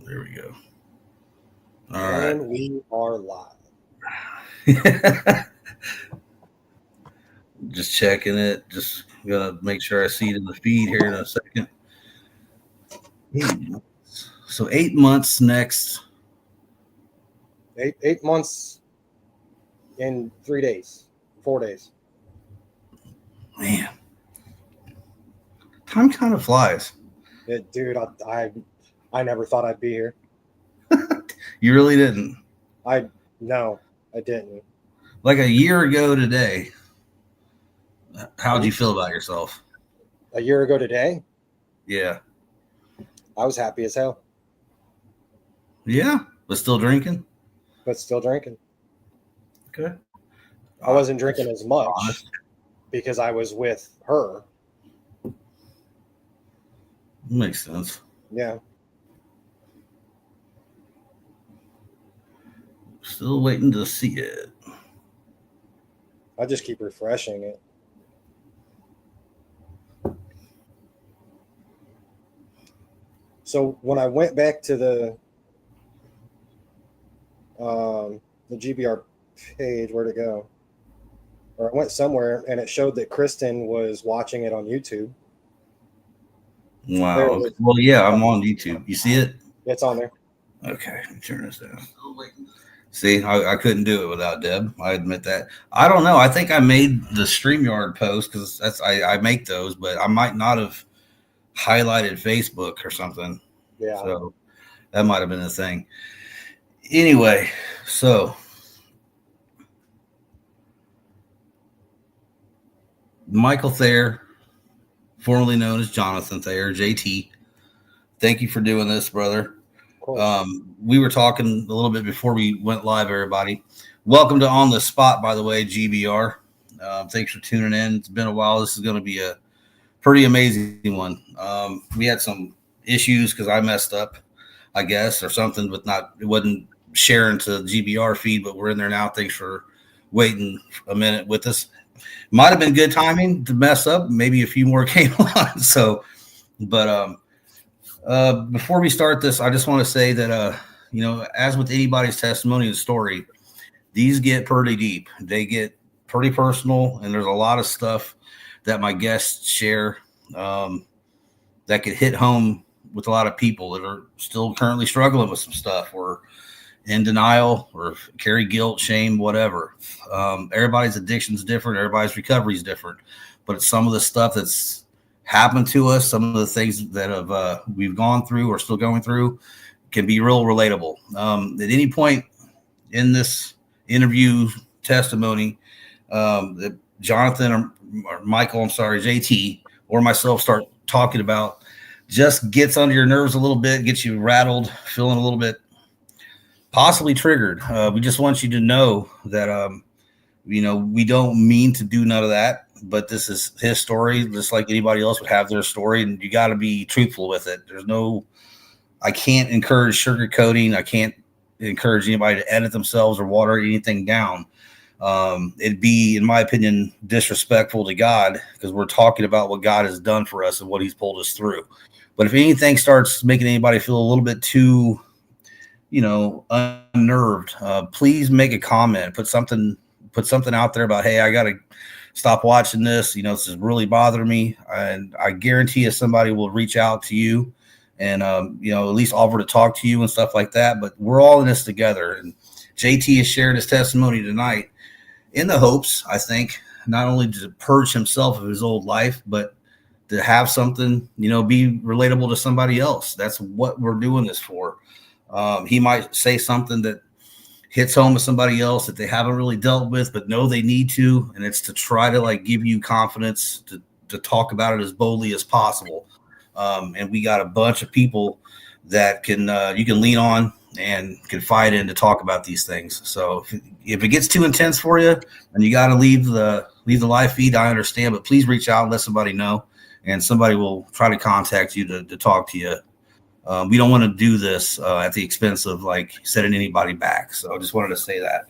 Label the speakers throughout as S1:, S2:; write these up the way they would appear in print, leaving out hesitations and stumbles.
S1: There we go. All
S2: And
S1: right.
S2: we are live.
S1: Just checking it. Just gonna make sure I see it in the feed here in a second. 8 months. So 8 months next.
S2: Eight months in 3 days, 4 days.
S1: Man, time kind of flies.
S2: Dude, I never thought I'd be here.
S1: You really didn't.
S2: No, I didn't.
S1: Like a year ago today, how'd you feel about yourself?
S2: A year ago today,
S1: Yeah.
S2: I was happy as hell,
S1: Yeah. But still drinking?
S2: but still drinking.
S1: Okay.
S2: I wasn't
S1: That's
S2: drinking as much
S1: honest.
S2: because I was with her.
S1: Makes sense.
S2: Yeah.
S1: Still waiting to see it.
S2: I just keep refreshing it. So when I went back to the GBR page, where'd it go? Or I went somewhere and it showed that Kristen was watching it on YouTube. There
S1: Wow.
S2: it
S1: Okay.
S2: is.
S1: Well, yeah, I'm on YouTube. You see it?
S2: It's on there.
S1: Okay. Let me turn this down. See, I couldn't do it without Deb. I admit that. I don't know. I think I made the StreamYard post because I make those, but I might not have highlighted Facebook or something.
S2: Yeah.
S1: So that might have been the thing. Anyway, so Michael Thayer, formerly known as Jonathan Thayer, JT. Thank you for doing this, brother.
S2: Of course.
S1: We were talking a little bit before we went live, everybody. Welcome to On the Spot, by the way, GBR. Thanks for tuning in. It's been a while. This is going to be a pretty amazing one. We had some issues because I messed up, I guess, or something with it wasn't sharing to the GBR feed, but we're in there now. Thanks for waiting a minute with us. Might have been good timing to mess up. Maybe a few more came on. So, but before we start this, I just want to say that, as with anybody's testimony and story, these get pretty deep. They get pretty personal, and there's a lot of stuff that my guests share that could hit home with a lot of people that are still currently struggling with some stuff or in denial or carry guilt, shame, whatever. Everybody's addiction is different. Everybody's recovery is different. But it's some of the stuff that's happened to us, some of the things that we've gone through or still going through can be real relatable. At any point in this interview testimony that Jonathan or Michael, I'm sorry, JT, or myself start talking about just gets under your nerves a little bit, gets you rattled, feeling a little bit possibly triggered. We just want you to know that, we don't mean to do none of that, but this is his story, just like anybody else would have their story, and you got to be truthful with it. I can't encourage sugarcoating. I can't encourage anybody to edit themselves or water anything down. It'd be, in my opinion, disrespectful to God because we're talking about what God has done for us and what he's pulled us through. But if anything starts making anybody feel a little bit too, unnerved, please make a comment, put something out there about, hey, I got to stop watching this. This is really bothering me. And I guarantee you somebody will reach out to you and, at least offer to talk to you and stuff like that. But we're all in this together. And JT has shared his testimony tonight in the hopes, I think, not only to purge himself of his old life, but to have something, be relatable to somebody else. That's what we're doing this for. He might say something that hits home with somebody else that they haven't really dealt with, but know they need to. And it's to try to give you confidence to talk about it as boldly as possible. And we got a bunch of people that you can lean on and confide in to talk about these things. So if it gets too intense for you and you got to leave the live feed, I understand, but please reach out and let somebody know, and somebody will try to contact you to talk to you. We don't want to do this at the expense of setting anybody back. So I just wanted to say that.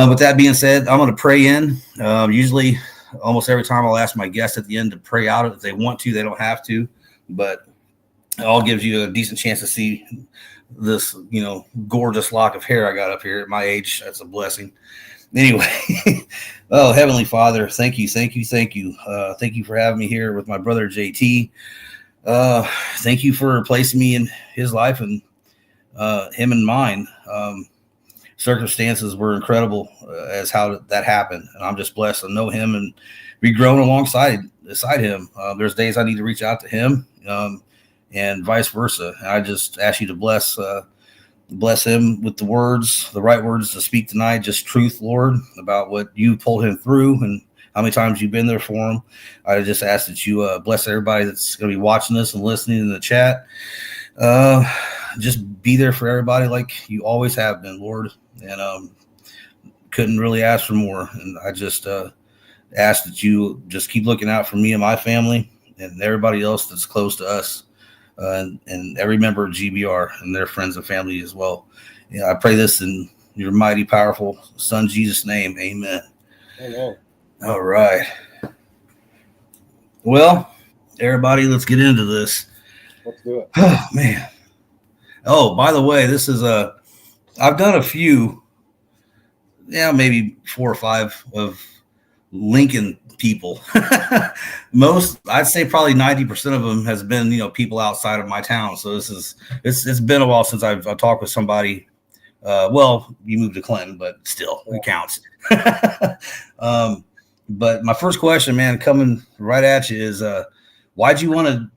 S1: With that being said, I'm going to pray in. Usually almost every time I'll ask my guests at the end to pray out if they want to. They don't have to, but It all gives you a decent chance to see this, gorgeous lock of hair I got up here at my age. That's a blessing. Anyway, oh, Heavenly Father, thank you, thank you, thank you. Thank you for having me here with my brother JT. Thank you for placing me in his life and him and mine. Circumstances were incredible as how that happened, and I'm just blessed to know him and be grown beside him. There's days I need to reach out to him, and vice versa. And I just ask you to bless him with the right words to speak tonight. Just truth, Lord, about what you pulled him through and how many times you've been there for him. I just ask that you bless everybody that's going to be watching this and listening in the chat. Just be there for everybody like you always have been, Lord. And couldn't really ask for more. And I just ask that you just keep looking out for me and my family and everybody else that's close to us, and every member of GBR and their friends and family as well. I pray this in your mighty, powerful Son, Jesus' name. Amen.
S2: Amen.
S1: All right. Well, everybody, let's get into this.
S2: Let's do it.
S1: Oh, man. Oh, by the way, this is I've done a few, maybe 4 or 5 of Lincoln people. Most, I'd say probably 90% of them has been, people outside of my town. So it's been a while since I've talked with somebody. Well, you moved to Clinton, but still it counts. But my first question, man, coming right at you is, why'd you want to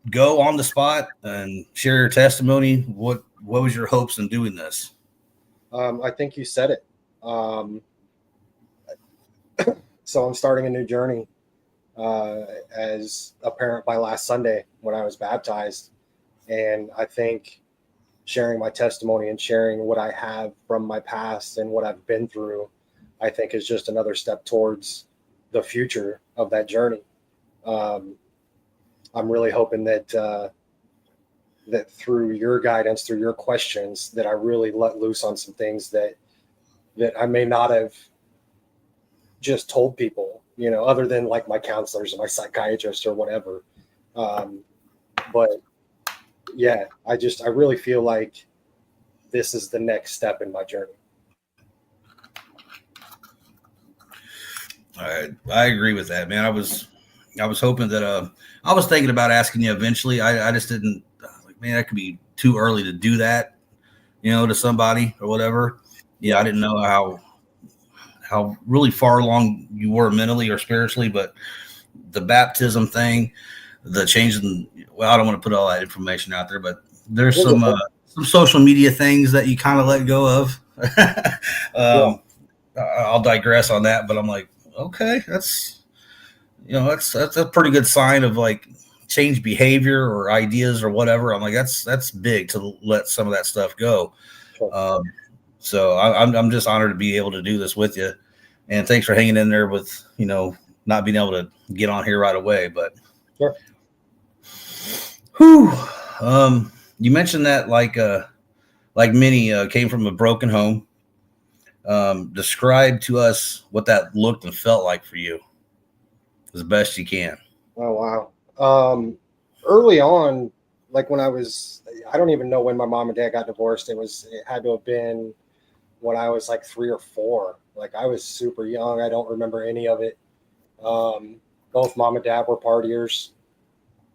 S1: go on the spot and share your testimony? What was your hopes in doing this?
S2: I think you said it. So I'm starting a new journey as a parent by last Sunday when I was baptized. And I think sharing my testimony and sharing what I have from my past and what I've been through, I think is just another step towards the future of that journey. I'm really hoping that that through your guidance, through your questions, that I really let loose on some things that I may not have just told people, other than like my counselors or my psychiatrist or whatever. But yeah, I really feel like this is the next step in my journey.
S1: All right. I agree with that, man. I was hoping that I was thinking about asking you eventually. I just didn't man, that could be too early to do that, to somebody or whatever. Yeah, I didn't know how really far along you were mentally or spiritually, but the baptism thing, the changing. Well, I don't want to put all that information out there, but there's some social media things that you kind of let go of. I'll digress on that, but I'm like, okay, that's a pretty good sign of like change behavior or ideas or whatever. I'm like, that's big to let some of that stuff go. Sure. So I'm just honored to be able to do this with you, and thanks for hanging in there with not being able to get on here right away. But
S2: sure.
S1: Whew. You mentioned that like many came from a broken home. Describe to us what that looked and felt like for you as best you can.
S2: Oh wow. Early on, like when I don't even know when my mom and dad got divorced. It had to have been when I was like 3 or 4. Like I was super young. I don't remember any of it. Both mom and dad were partiers.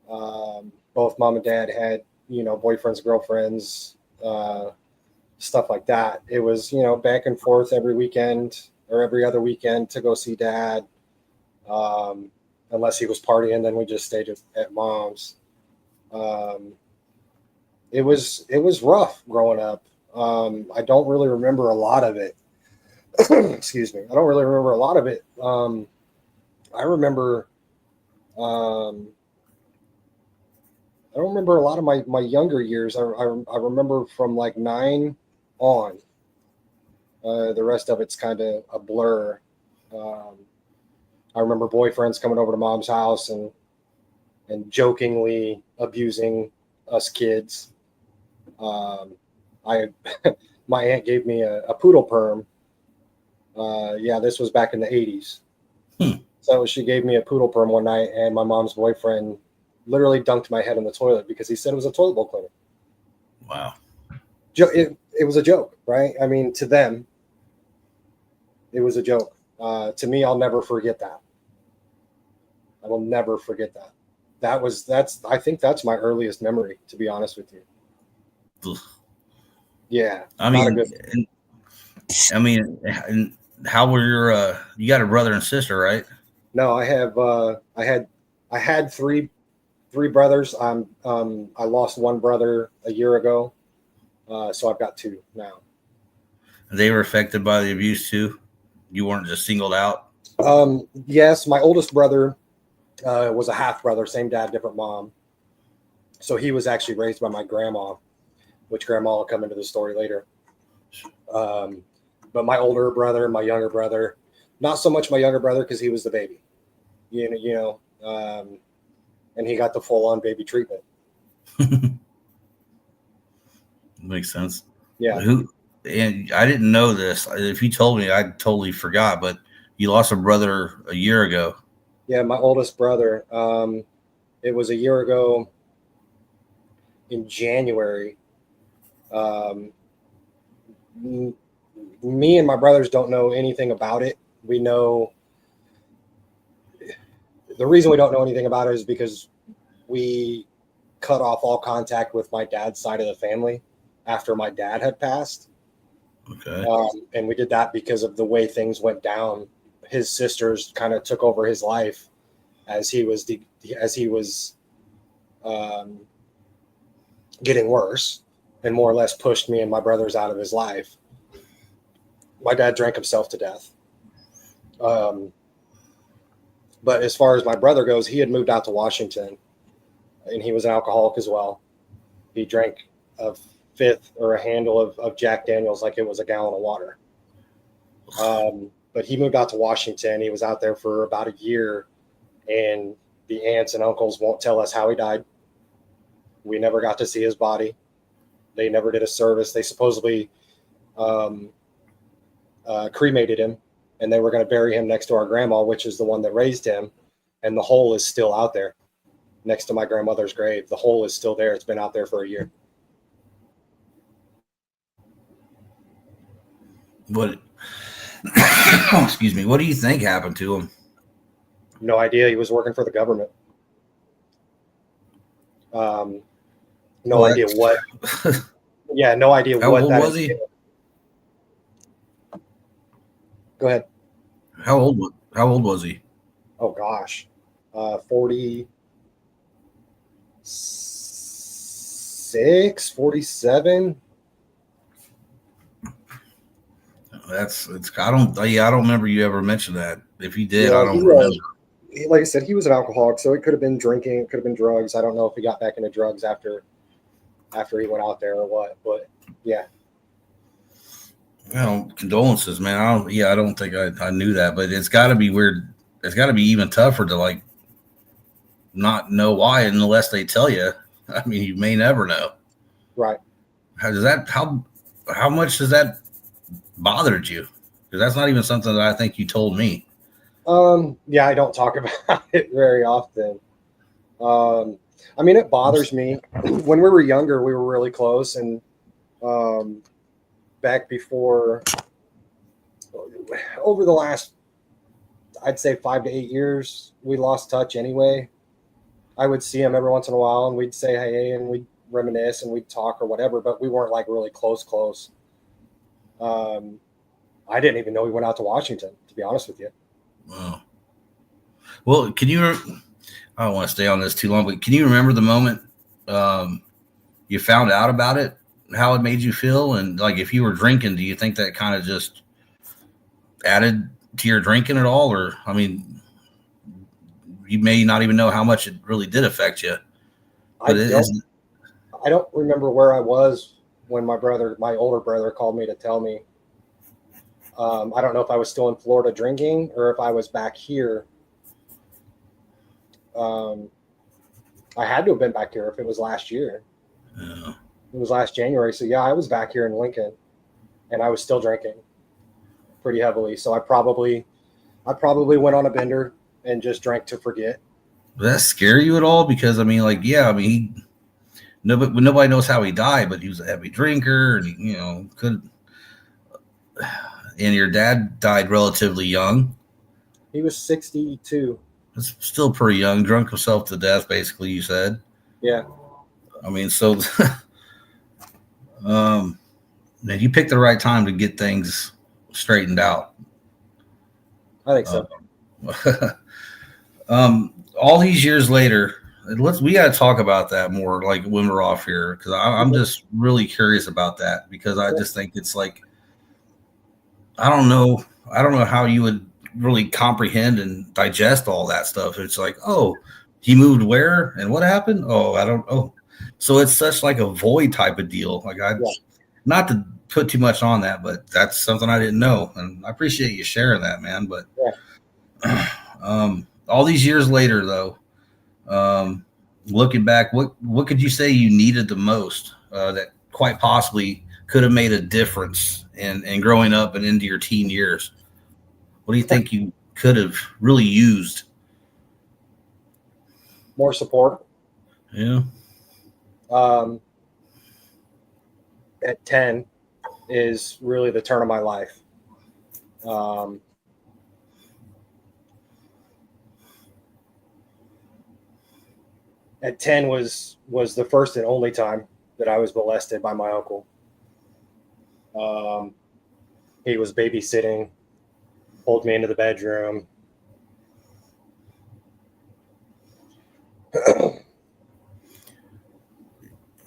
S2: Both mom and dad had, boyfriends, girlfriends, stuff like that. It was, back and forth every weekend or every other weekend to go see dad. Unless he was partying, then we just stayed at mom's. It was rough growing up. I don't really remember a lot of it. Excuse me. I don't really remember a lot of it. I remember, I don't remember a lot of my younger years. I remember from like 9 on. The rest of it's kind of a blur. I remember boyfriends coming over to mom's house and jokingly abusing us kids. My aunt gave me a poodle perm. This was back in the 80s. So she gave me a poodle perm one night, and my mom's boyfriend literally dunked my head in the toilet because he said it was a toilet bowl cleaner.
S1: Wow.
S2: It was a joke, right? I mean, to them, it was a joke. To me, I'll never forget that. I will never forget that. I think that's my earliest memory, to be honest with you.
S1: Ugh.
S2: Yeah,
S1: I
S2: not a
S1: mean,
S2: good.
S1: and how were your? You got a brother and sister, right?
S2: No, I had three brothers. I lost one brother a year ago, so I've got two now.
S1: They were affected by the abuse too. You weren't just singled out.
S2: Yes, my oldest brother was a half brother, same dad, different mom. So he was actually raised by my grandma, which grandma will come into the story later. But my older brother, my younger brother, not so much my younger brother because he was the baby, and he got the full on baby treatment.
S1: Makes sense.
S2: Yeah.
S1: Who? And I didn't know this. If you told me, I totally forgot. But you lost a brother a year ago.
S2: Yeah, my oldest brother. It was a year ago in January. Me and my brothers don't know anything about it. We know the reason we don't know anything about it is because we cut off all contact with my dad's side of the family after my dad had passed.
S1: Okay.
S2: And we did that because of the way things went down. His sisters kind of took over his life as he was getting worse, and more or less pushed me and my brothers out of his life. My dad drank himself to death. But as far as my brother goes, he had moved out to Washington, and he was an alcoholic as well. He drank a fifth or a handle of Jack Daniels like it was a gallon of water. But he moved out to Washington. He was out there for about a year, and the aunts and uncles won't tell us how he died. We never got to see his body. They never did a service. They supposedly cremated him, and they were going to bury him next to our grandma, which is the one that raised him. And the hole is still out there next to my grandmother's grave. The hole is still there. It's been out there for a year.
S1: What? Excuse me. What do you think happened to him?
S2: No idea. He was working for the government. No idea what. Yeah, no idea
S1: How
S2: what
S1: old
S2: that
S1: was
S2: is.
S1: he?
S2: Go ahead.
S1: How old was he?
S2: Oh gosh, 46, 47.
S1: I don't remember you ever mentioned that. If you did,
S2: Yeah,
S1: I don't remember.
S2: Like I said, he was an alcoholic, so it could have been drinking, it could have been drugs. I don't know if he got back into drugs after he went out there or what, but yeah.
S1: Well, condolences, man. I don't think I knew that, but it's got to be weird. It's got to be even tougher to like not know why unless they tell you. I mean, you may never know.
S2: Right.
S1: How much has that bothered you? Because that's not even something that I think you told me.
S2: Yeah, I don't talk about it very often. I mean, it bothers me. When we were younger, we were really close, and back before, over the last, I'd say 5 to 8 years, we lost touch anyway. I would see him every once in a while, and we'd say hey, and we'd reminisce, and we'd talk or whatever, but we weren't like really close. I didn't even know he went out to Washington, to be honest with you.
S1: Wow. Well, can you? I don't want to stay on this too long, but can you remember the moment you found out about it? How it made you feel, and like if you were drinking, do you think that kind of just added to your drinking at all? Or I mean, you may not even know how much it really did affect you. But
S2: I don't remember where I was when my older brother, called me to tell me. I don't know if I was still in Florida drinking or if I was back here. I had to have been back here if it was last year.
S1: Yeah.
S2: It was last January. So yeah, I was back here in Lincoln, and I was still drinking pretty heavily. So I probably went on a bender and just drank to forget.
S1: Does that scare you at all? Because I mean, like, yeah, I mean, nobody knows how he died, but he was a heavy drinker, and he, could. And your dad died relatively young.
S2: He was 62.
S1: It's still pretty young. Drunk himself to death, basically. You said.
S2: Yeah,
S1: I mean, so um, man, you picked the right time to get things straightened out.
S2: I think so.
S1: All these years later, we got to talk about that more, like when we're off here, because I'm just really curious about that, because I just think it's like, I don't know how you would really comprehend and digest all that stuff. It's like, oh, he moved where and what happened? Oh, I don't. Oh, so it's such like a void type of deal. Like not to put too much on that, but that's something I didn't know, and I appreciate you sharing that, man. But all these years later, though, looking back, what could you say you needed the most that quite possibly could have made a difference in growing up and into your teen years? What do you think you could have really used?
S2: More support.
S1: Yeah.
S2: At 10 is really the turn of my life. At 10 was the first and only time that I was molested by my uncle. He was babysitting, pulled me into the bedroom.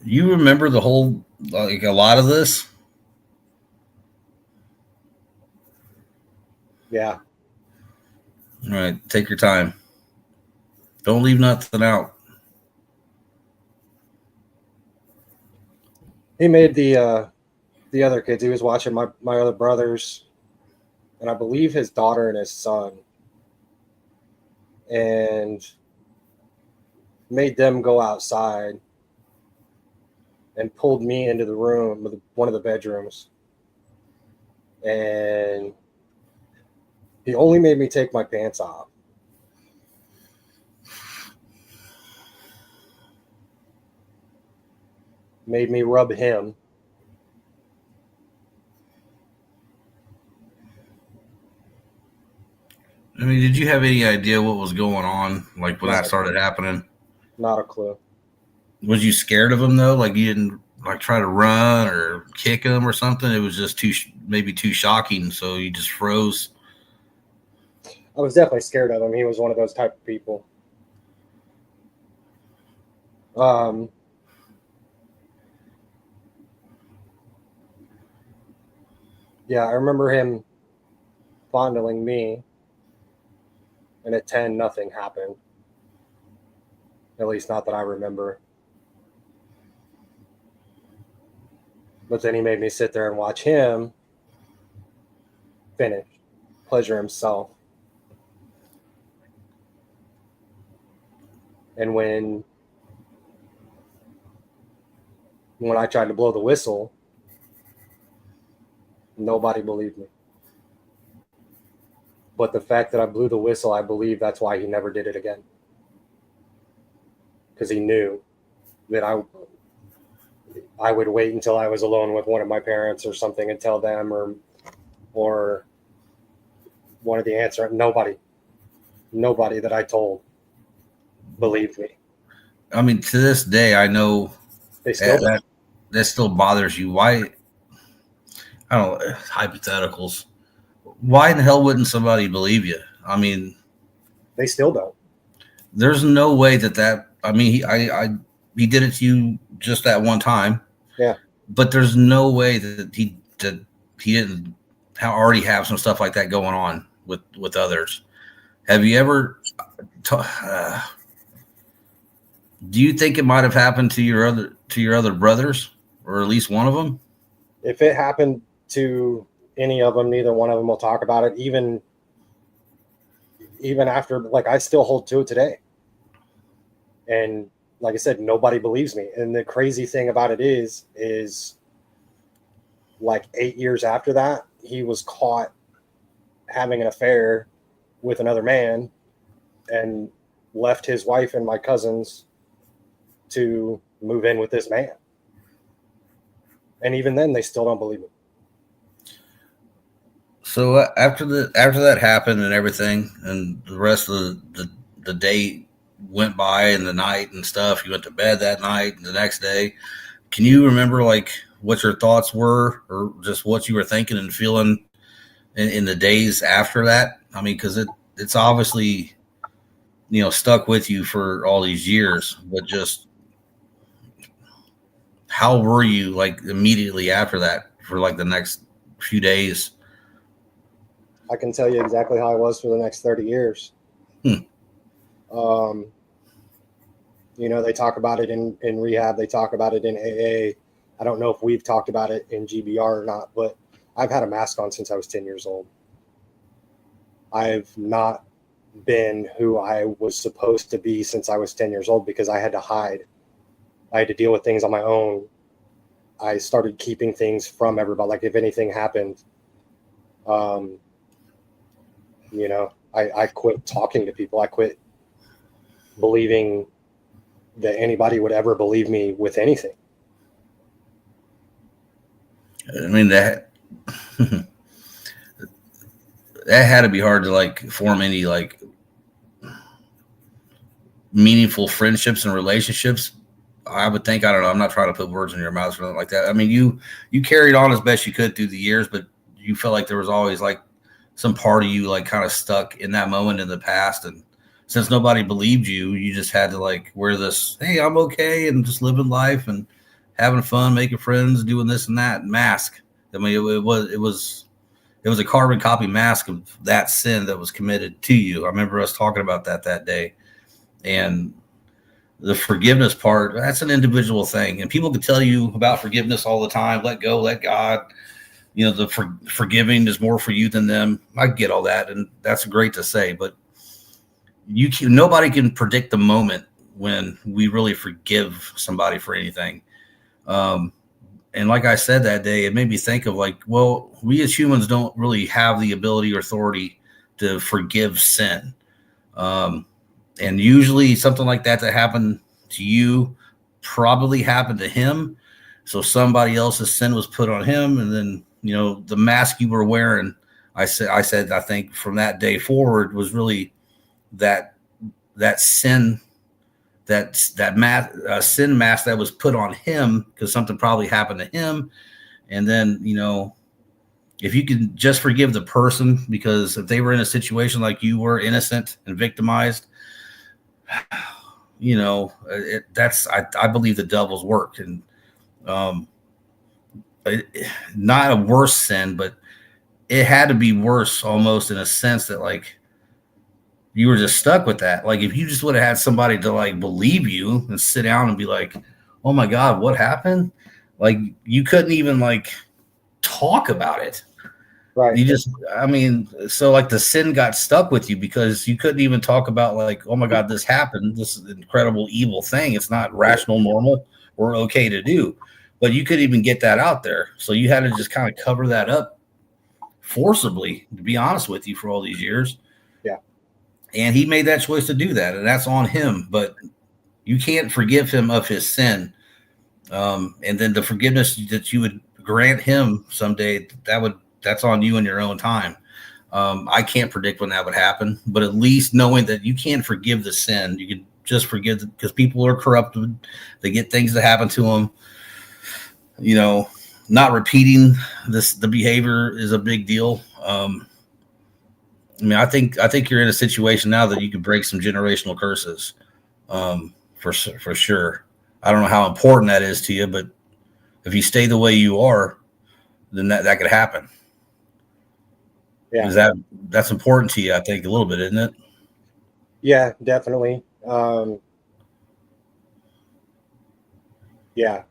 S1: You remember the whole, like, a lot of this?
S2: Yeah.
S1: All right, take your time. Don't leave nothing out.
S2: He made the other kids. He was watching my other brothers, and I believe his daughter and his son, and made them go outside and pulled me into the room, one of the bedrooms, and he only made me take my pants off. Made me rub him.
S1: I mean, did you have any idea what was going on, like when that started happening?
S2: Not a clue.
S1: Was you scared of him though? Like you didn't like try to run or kick him or something? It was just maybe too shocking, so you just froze.
S2: I was definitely scared of him. He was one of those type of people. Yeah, I remember him fondling me, and at 10, nothing happened. At least not that I remember. But then he made me sit there and watch him finish, pleasure himself. And when I tried to blow the whistle, nobody believed me. But the fact that I blew the whistle, I believe that's why he never did it again. Because he knew that I would wait until I was alone with one of my parents or something and tell them, or one of the answer. Nobody that I told believed me.
S1: I mean, to this day, I know
S2: They still
S1: that still bothers you. Why? I don't know, hypotheticals. Why in the hell wouldn't somebody believe you? I mean,
S2: they still don't.
S1: There's no way that. I mean, he did it to you just that one time.
S2: Yeah.
S1: But there's no way that he didn't already have some stuff like that going on with others. Have you ever? Do you think it might have happened to your other brothers, or at least one of them?
S2: If it happened to any of them, neither one of them will talk about it. Even after, like, I still hold to it today. And like I said, nobody believes me. And the crazy thing about it is like 8 years after that, he was caught having an affair with another man, and left his wife and my cousins to move in with this man. And even then, they still don't believe me.
S1: So after that happened and everything, and the rest of the day went by and the night and stuff, you went to bed that night and the next day. Can you remember like what your thoughts were, or just what you were thinking and feeling in the days after that? I mean, because it's obviously, you know, stuck with you for all these years, but just how were you like immediately after that for like the next few days?
S2: I can tell you exactly how I was for the next 30 years. Um, you know, they talk about it in rehab. They talk about it in AA. I don't know if we've talked about it in GBR or not, but I've had a mask on since I was 10 years old. I've not been who I was supposed to be since I was 10 years old because I had to hide. I had to deal with things on my own. I started keeping things from everybody. Like if anything happened, you know, I quit talking to people. I quit believing that anybody would ever believe me with anything.
S1: I mean that that had to be hard to like form any like meaningful friendships and relationships. I would think, I don't know, I'm not trying to put words in your mouth or anything like that. I mean, you carried on as best you could through the years, but you felt like there was always like some part of you like kind of stuck in that moment in the past. And since nobody believed you, you just had to like wear this, hey, I'm okay, and just living life and having fun, making friends, doing this and that mask. I mean, it was a carbon copy mask of that sin that was committed to you. I remember us talking about that day. And the forgiveness part, that's an individual thing. And people can tell you about forgiveness all the time. Let go, let God. You know, the forgiving is more for you than them. I get all that, and that's great to say. But nobody can predict the moment when we really forgive somebody for anything. And like I said that day, it made me think of like, well, we as humans don't really have the ability or authority to forgive sin. And usually something like that happened to you probably happened to him. So somebody else's sin was put on him. And then, you know, the mask you were wearing, I said, I think from that day forward was really that sin, sin mask that was put on him because something probably happened to him. And then, you know, if you can just forgive the person, because if they were in a situation like you were, innocent and victimized, you know, I believe the devil's work. And not a worse sin, but it had to be worse almost in a sense that like you were just stuck with that. Like if you just would have had somebody to like believe you and sit down and be like, oh my God, what happened? Like you couldn't even like talk about it.
S2: Right.
S1: You just, I mean, so like the sin got stuck with you because you couldn't even talk about like, oh my God, this happened. This is an incredible evil thing. It's not rational, normal, or okay to do. But you couldn't even get that out there. So you had to just kind of cover that up forcibly, to be honest with you, for all these years.
S2: Yeah.
S1: And he made that choice to do that. And that's on him. But you can't forgive him of his sin. And then the forgiveness that you would grant him someday, that's on you in your own time. I can't predict when that would happen, but at least knowing that you can't forgive the sin, you can just forgive because people are corrupted. They get things that happen to them. You know, not repeating the behavior is a big deal. I mean, I think you're in a situation now that you could break some generational curses, for sure. I don't know how important that is to you, but if you stay the way you are, then that could happen.
S2: Yeah.
S1: That's important to you, I think, a little bit, isn't it?
S2: Yeah, definitely. Yeah.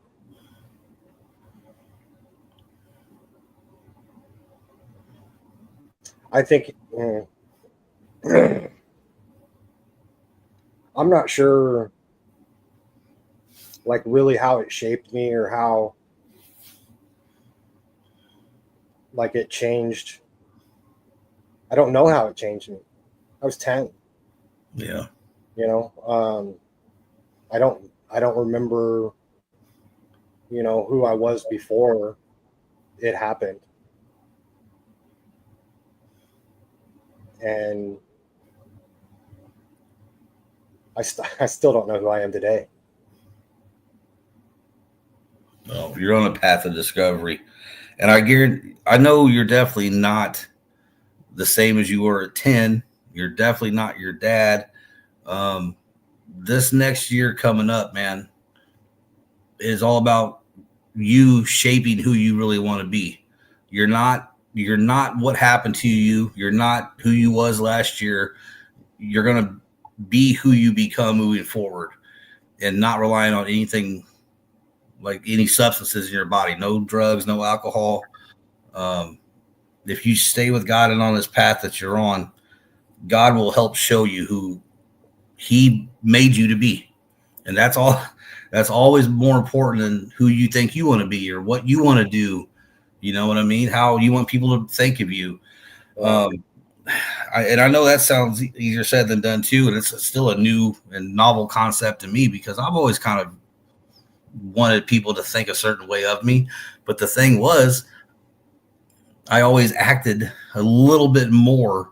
S2: I think I'm not sure like really how it shaped me or how like it changed. I don't know how it changed me. I was 10.
S1: Yeah.
S2: You know, I don't remember, who I was before it happened. And I still don't know who I am today.
S1: Well, you're on a path of discovery, and I know you're definitely not the same as you were at 10. You're definitely not your dad. Um, this next year coming up, man, is all about you shaping who you really want to be. You're not what happened to you. You're not who you was last year. You're going to be who you become moving forward, and not relying on anything like any substances in your body. No drugs, no alcohol. Um, if you stay with God and on this path that you're on, God will help show you who He made you to be, and that's all. That's always more important than who you think you want to be or what you want to do. You know what I mean? How you want people to think of you. Um, and I know that sounds easier said than done too, and it's still a new and novel concept to me because I've always kind of wanted people to think a certain way of me. But the thing was, I always acted a little bit more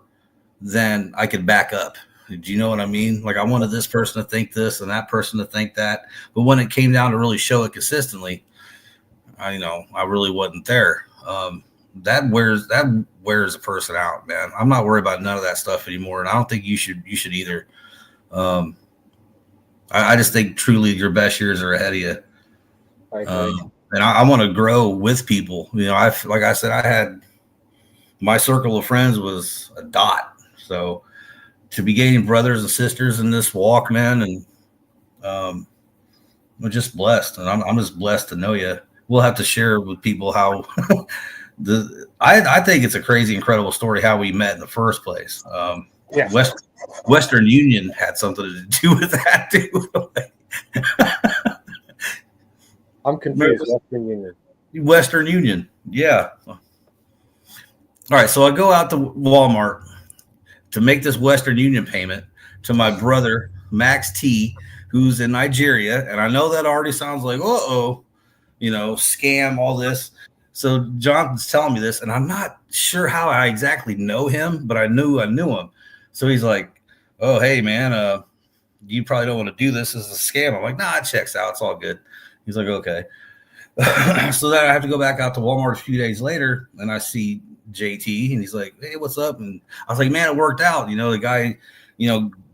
S1: than I could back up. Do you know what I mean? Like I wanted this person to think this and that person to think that. But when it came down to really show it consistently, I really wasn't there. That wears a person out, man. I'm not worried about none of that stuff anymore, and I don't think you should either. I just think truly your best years are ahead of you. And I want to grow with people. Like I said, I had my circle of friends was a dot. So to be gaining brothers and sisters in this walk, man, and I'm just blessed, and I'm just blessed to know you. We'll have to share with people how I think it's a crazy, incredible story how we met in the first place.
S2: Yeah.
S1: Western Union had something to do with that too.
S2: I'm confused. Western Union.
S1: Western Union, yeah. All right, so I go out to Walmart to make this Western Union payment to my brother Max T, who's in Nigeria, and I know that already sounds like scam, all this. So Jonathan's telling me this, and I'm not sure how I exactly know him, but I knew him. So he's like, "Oh, hey man, you probably don't want to do this as a scam." I'm like, "Nah, it checks out. It's all good." He's like, "Okay." So then I have to go back out to Walmart a few days later, and I see JT, and he's like, "Hey, what's up?" And I was like, "Man, it worked out." The guy,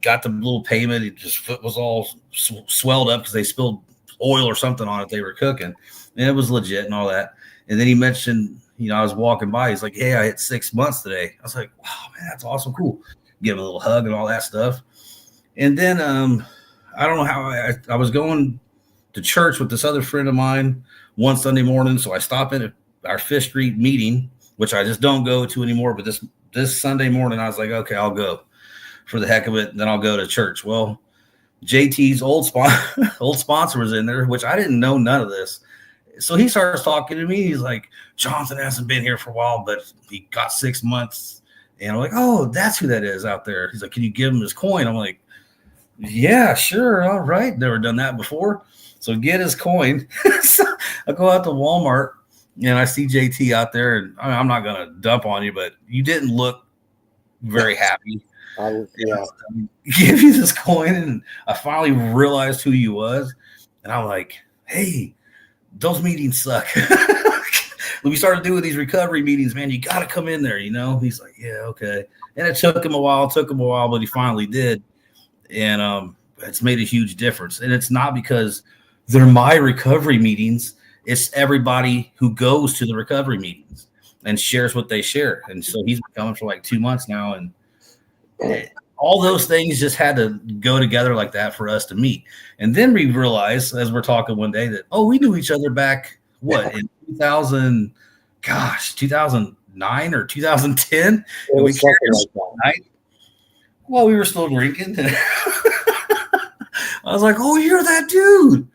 S1: got the little payment. His foot was all swelled up because they spilled oil or something on it they were cooking, and it was legit and all that. And then he mentioned, I was walking by. He's like, "Hey, I hit 6 months today." I was like, "Wow, man, that's awesome, cool." Give him a little hug and all that stuff. And then I don't know how I was going to church with this other friend of mine one Sunday morning. So I stopped in at our Fifth Street meeting, which I just don't go to anymore. But this Sunday morning, I was like, okay, I'll go for the heck of it. And then I'll go to church. Well, JT's old sponsor was in there, which I didn't know none of this. So he starts talking to me. He's like, "Jonathan hasn't been here for a while, but he got 6 months." And I'm like, "Oh, that's who that is out there." He's like, "Can you give him his coin?" I'm like, "Yeah, sure. All right." Never done that before. So get his coin. So I go out to Walmart and I see JT out there, and I'm not going to dump on you, but you didn't look very happy.
S2: Yeah.
S1: Give you this coin, and I finally realized who you was. And I'm like, "Hey, those meetings suck." When we started doing these recovery meetings, man, you got to come in there, He's like, "Yeah, okay." And it took him a while, but he finally did. And it's made a huge difference. And it's not because they're my recovery meetings. It's everybody who goes to the recovery meetings and shares what they share. And so he's been coming for like 2 months now. And all those things just had to go together like that for us to meet. And then we realized as we're talking one day that, we knew each other back, in 2009 or 2010. And we carried like night. Well, we were still drinking. I was like, "Oh, you're that dude."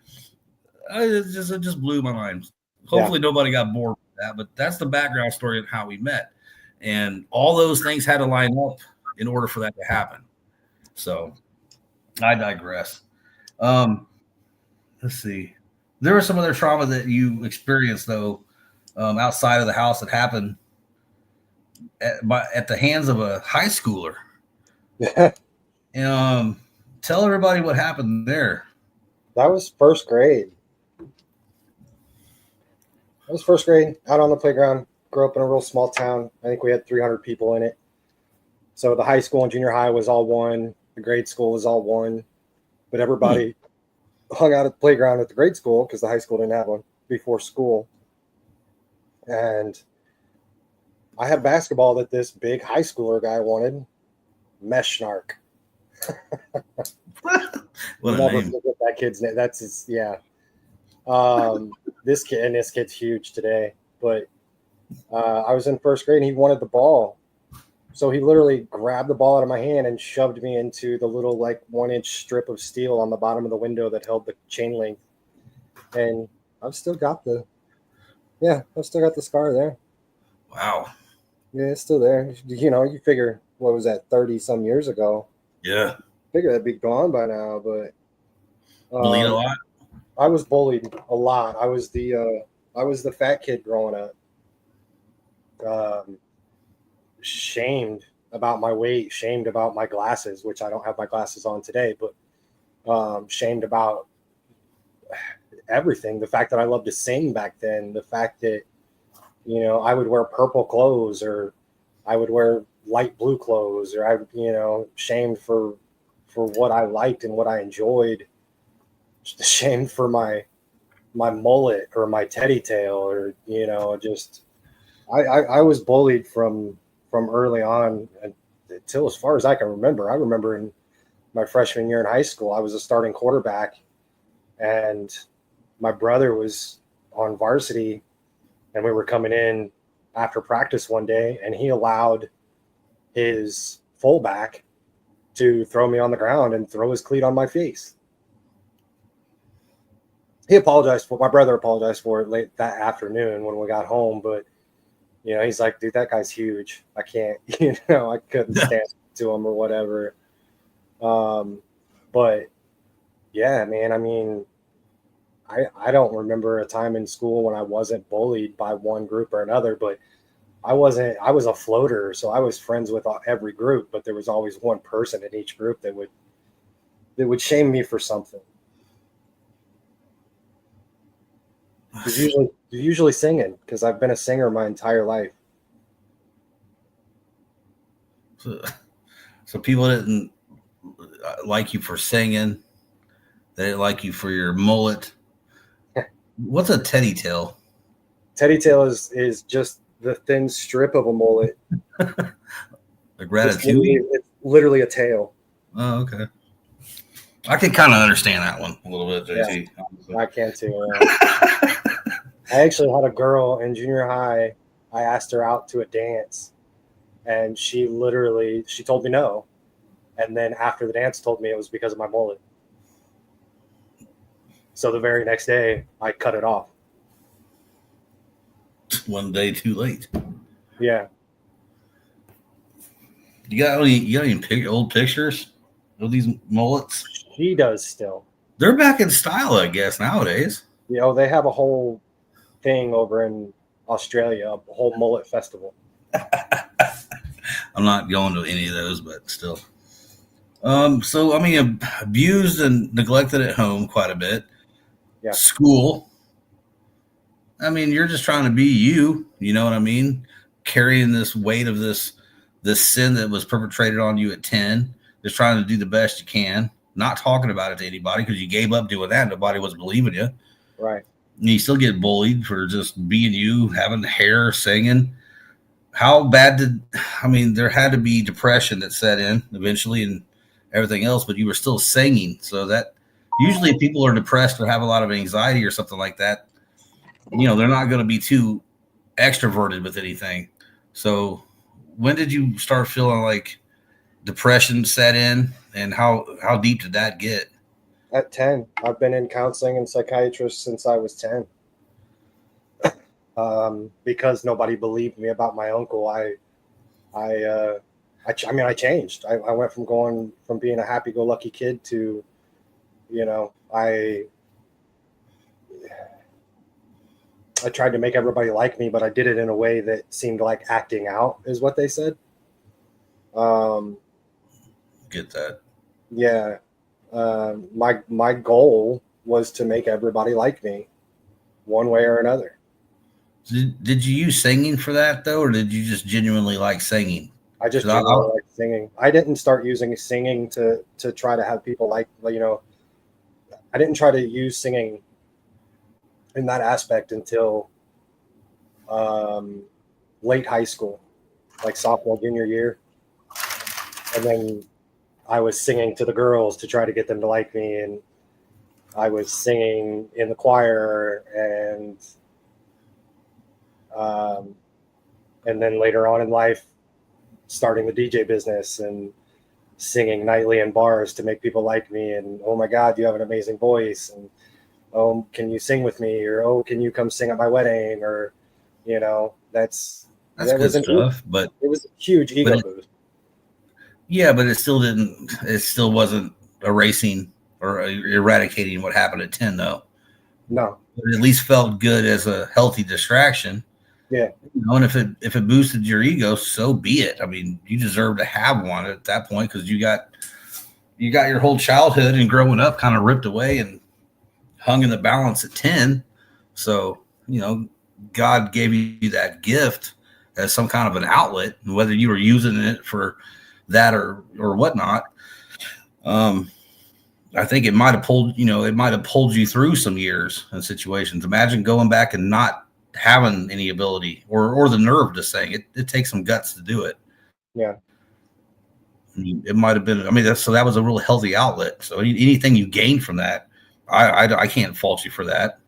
S1: It just blew my mind. Hopefully nobody got bored with that, but that's the background story of how we met. And all those things had to line up in order for that to happen. So I digress. Um, let's see. There was some other trauma that you experienced though, outside of the house that happened at the hands of a high schooler.
S2: That
S1: Um, tell everybody what happened there.
S2: was first grade. That was first grade out on the playground. Grew up in a real small town. I think we had 300 people in it. So the high school and junior high was all one. The grade school was all one. But
S1: Hmm.
S2: everybody hung out at the playground at the grade school because the high school didn't have one before school. And I had basketball that this big high schooler guy wanted. Mesh Snark.
S1: What a
S2: Never
S1: name.
S2: forget that kid's name. That's his, yeah. This kid's huge today. But I was in first grade and he wanted the ball. So he literally grabbed the ball out of my hand and shoved me into the little like 1 inch strip of steel on the bottom of the window that held the chain link. And I've still got the I've still got the scar there.
S1: Wow.
S2: Yeah, it's still there. You figure what was that 30 some years ago?
S1: Yeah.
S2: Figure that'd be gone by now, but
S1: Bleed a
S2: um,
S1: lot.
S2: I was bullied a lot. I was the fat kid growing up. Um, Shamed about my weight, shamed about my glasses, which I don't have my glasses on today, but shamed about everything. The fact that I loved to sing back then, the fact that I would wear purple clothes or I would wear light blue clothes, or shamed for what I liked and what I enjoyed, shamed for my mullet or my teddy tail, or just I was bullied from early on until as far as I can remember. I remember in my freshman year in high school, I was a starting quarterback, and my brother was on varsity, and we were coming in after practice one day, and he allowed his fullback to throw me on the ground and throw his cleat on my face. My brother apologized for it late that afternoon when we got home, but he's like, dude, that guy's huge. I can't, I couldn't stand to him or whatever. Um, but yeah, man, I mean, I don't remember a time in school when I wasn't bullied by one group or another, but I was a floater. So I was friends with every group, but there was always one person in each group that would shame me for something. Usually singing, because I've been a singer my entire life.
S1: So, so people didn't like you for singing. They didn't like you for your mullet. What's a teddy tail?
S2: Teddy tail is just the thin strip of a mullet.
S1: Like
S2: It's literally,
S1: ratatouille?
S2: it's literally a tail.
S1: Oh, okay. I can kind of understand that one a little bit,
S2: Yeah,
S1: JT. Honestly.
S2: I can too. I actually had a girl in junior high. I asked her out to a dance, and she told me no. And then after the dance, told me it was because of my mullet. So the very next day, I cut it off.
S1: One day too late.
S2: Yeah,
S1: You got any old pictures of these mullets?
S2: she does still.
S1: They're back in style, I guess, nowadays.
S2: They have a whole thing over in Australia, a whole mullet festival.
S1: I'm not going to any of those, but still. So I mean, abused and neglected at home quite a bit.
S2: Yeah,
S1: School. I mean, you're just trying to be you. You know what I mean? Carrying this weight of this sin that was perpetrated on you at 10. Just trying to do the best you can. Not talking about it to anybody because you gave up doing that. Nobody was believing you.
S2: right.
S1: And you still get bullied for just being you, having hair, singing. How bad did? I mean, there had to be depression that set in eventually, and everything else. But you were still singing, so that usually if people are depressed or have a lot of anxiety or something like that, they're not going to be too extroverted with anything. So when did you start feeling like depression set in, and how deep did that get?
S2: At 10, I've been in counseling and psychiatrist since I was 10. Because nobody believed me about my uncle. I I changed. I went from going from being a happy-go-lucky kid to, I tried to make everybody like me, but I did it in a way that seemed like acting out, is what they said.
S1: Get that?
S2: Yeah. My goal was to make everybody like me, one way or another.
S1: Did you use singing for that though, or did you just genuinely like singing?
S2: I just genuinely like singing. I didn't start using singing to try to have people like, I didn't try to use singing in that aspect until late high school, like sophomore, junior year. And then I was singing to the girls to try to get them to like me. And I was singing in the choir, and then later on in life, starting the DJ business and singing nightly in bars to make people like me. And, oh my God, you have an amazing voice. And, oh, can you sing with me? Or, oh, can you come sing at my wedding? Or,
S1: that's good stuff, but
S2: it was a huge ego boost.
S1: Yeah, but it still wasn't erasing or eradicating what happened at 10 though.
S2: No.
S1: It at least felt good as a healthy distraction.
S2: Yeah.
S1: And if it boosted your ego, so be it. I mean, you deserve to have one at that point because you got your whole childhood and growing up kind of ripped away and hung in the balance at 10. So, God gave you that gift as some kind of an outlet, and whether you were using it for that or whatnot. I think it might have pulled you through some years and situations. Imagine going back and not having any ability or the nerve to sing. It takes some guts to do it.
S2: Yeah.
S1: It might have been, that was a real healthy outlet. So anything you gained from that, I can't fault you for that.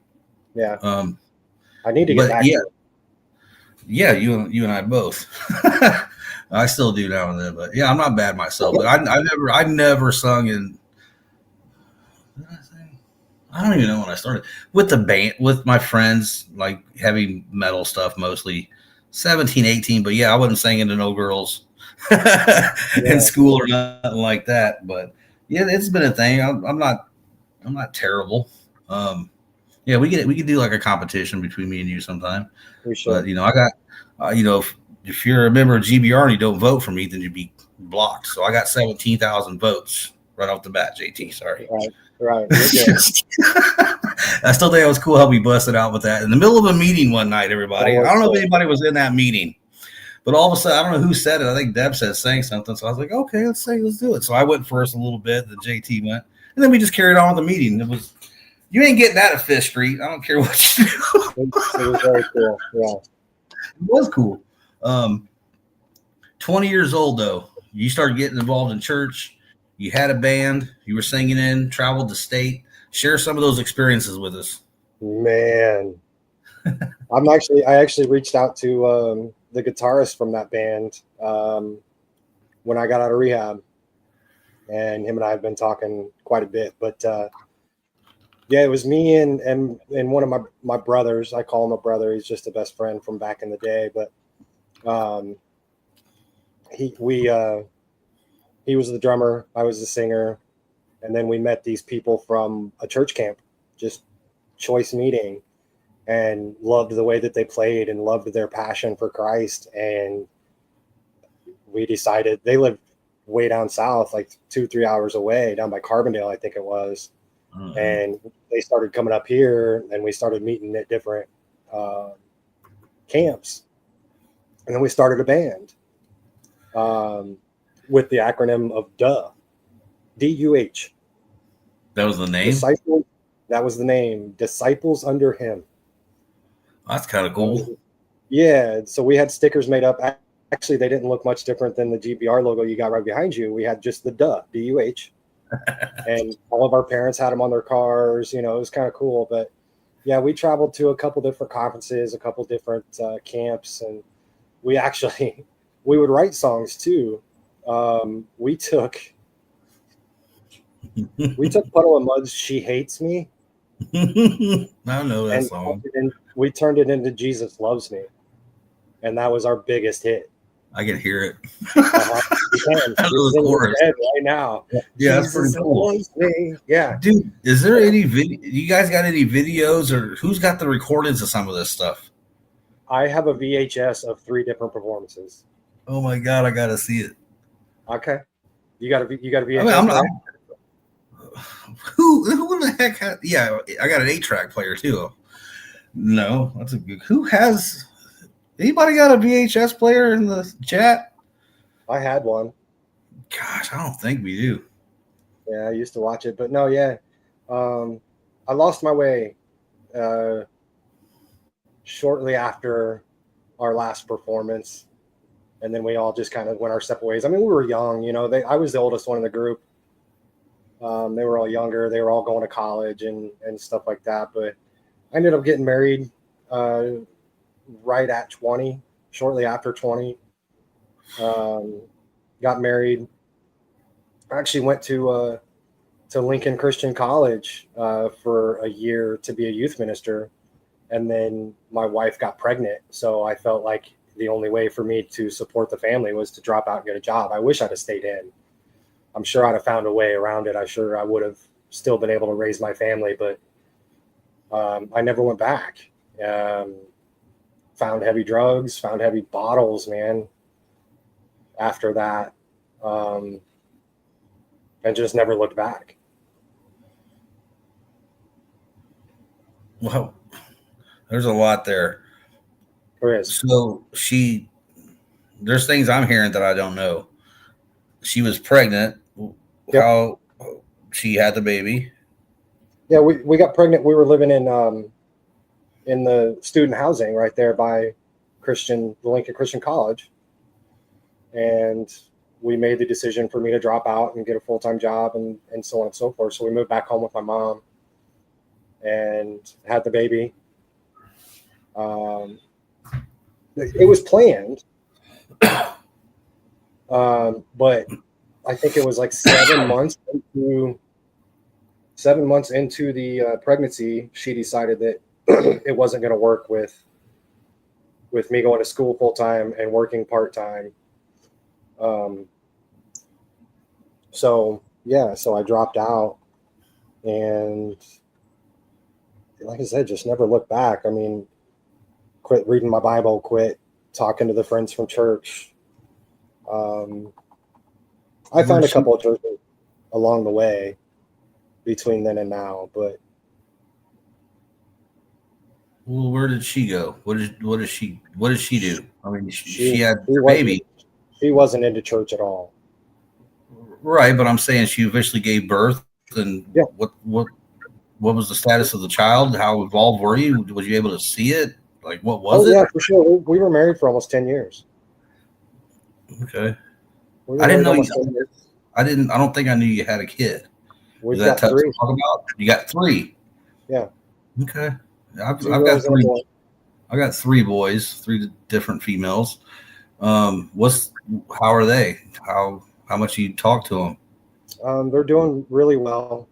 S2: Yeah. I need to get back.
S1: Yeah, you and I both. I still do now and then, but yeah, I'm not bad myself. But I never sung in. I don't even know when I started with the band with my friends, like heavy metal stuff, mostly 17, 18. But yeah, I wasn't singing to no girls in school or nothing like that. But yeah, it's been a thing. I'm not terrible. Yeah, we could do like a competition between me and you sometime.
S2: We should.
S1: But I got if you're a member of GBR and you don't vote for me, then you'd be blocked. So I got 17,000 votes right off the bat, JT. Sorry.
S2: Right.
S1: I still think it was cool how we busted out with that in the middle of a meeting one night, everybody. I don't know if anybody was in that meeting, but all of a sudden, I don't know who said it. I think Deb said saying something. So I was like, okay, let's do it. So I went first a little bit, then JT went, and then we just carried on with the meeting. You ain't getting that at Fifth Street. I don't care what you do.
S2: It was very cool. Yeah.
S1: It was cool. 20 years old, though. You started getting involved in church. You had a band. You were singing in, traveled the state. Share some of those experiences with us.
S2: Man. I actually reached out to the guitarist from that band when I got out of rehab. And him and I have been talking quite a bit. But yeah, it was me and one of my brothers. I call him a brother. He's just a best friend from back in the day. But he was the drummer. I was the singer. And then we met these people from a church camp, just choice meeting, and loved the way that they played and loved their passion for Christ. And we decided they lived way down south, like 2-3 hours away, down by Carbondale, I think it was. Mm-hmm. And they started coming up here, and we started meeting at different camps. And then we started a band with the acronym of DUH. DUH.
S1: That was the name?
S2: Disciples. That was the name. Disciples Under Him.
S1: That's kind of cool.
S2: Yeah. So we had stickers made up. Actually, they didn't look much different than the GBR logo you got right behind you. We had just the DUH, DUH. And all of our parents had them on their cars. It was kind of cool. But yeah, we traveled to a couple different conferences, a couple different camps. And we would write songs too. We took Puddle of Mud's She Hates Me.
S1: I know that song.
S2: We turned it into Jesus Loves Me. And that was our biggest hit.
S1: I can hear it.
S2: can.
S1: out of
S2: It's
S1: the
S2: in your
S1: chorus.
S2: head right now.
S1: Yeah, that's
S2: Jesus
S1: pretty cool.
S2: loves me. Yeah.
S1: Dude, is there any video? You guys got any videos, or who's got the recordings of some of this stuff?
S2: I have a VHS of 3 different performances.
S1: Oh my god, I gotta see it.
S2: Okay. You got a
S1: I mean,
S2: VHS player?
S1: who in the heck had? Yeah, I got an 8-track player too. No, that's a good. Who has? Anybody got a VHS player in the chat?
S2: I had one.
S1: Gosh, I don't think we do.
S2: Yeah, I used to watch it, but no, yeah. I lost my way shortly after our last performance, and then we all just kind of went our separate ways. I mean, we were young, you know. I was the oldest one in the group. They were all younger. They were all going to college and stuff like that. But I ended up getting married right at 20, shortly after 20. Got married. I actually went to Lincoln Christian College for a year to be a youth minister. And then my wife got pregnant. So I felt like the only way for me to support the family was to drop out and get a job. I wish I'd have stayed in. I'm sure I'd have found a way around it. I'm sure I would have still been able to raise my family, but I never went back. Found heavy drugs, found heavy bottles, man, after that. And just never looked back.
S1: Well, there's a lot there.
S2: There is.
S1: So there's things I'm hearing that I don't know. She was pregnant.
S2: Yep.
S1: How she had the baby?
S2: Yeah, we got pregnant. We were living in the student housing right there by the Lincoln Christian College. And we made the decision for me to drop out and get a full-time job and so on and so forth. So we moved back home with my mom and had the baby. It was planned, but I think it was like 7 months into the pregnancy, she decided that it wasn't going to work with me going to school full-time and working part-time. So I dropped out and, like I said, just never looked back. I mean, quit reading my Bible, quit talking to the friends from church. I found a couple of churches along the way between then and now, but.
S1: Well, where did she go? What does she do? I mean, she had
S2: a
S1: baby.
S2: She wasn't into church at all.
S1: Right, but I'm saying she officially gave birth, and
S2: yeah.
S1: What was the status of the child? How involved were you? Was you able to see it? Like, what was it?
S2: Yeah, for sure. We were married for almost 10 years.
S1: Okay. I didn't know I don't think I knew you had a kid.
S2: We've got 3.
S1: To talk about? You got 3.
S2: Yeah.
S1: Okay. I've got 3. I got 3 boys, 3 different females. How are they? How much you talk to them?
S2: They're doing really well.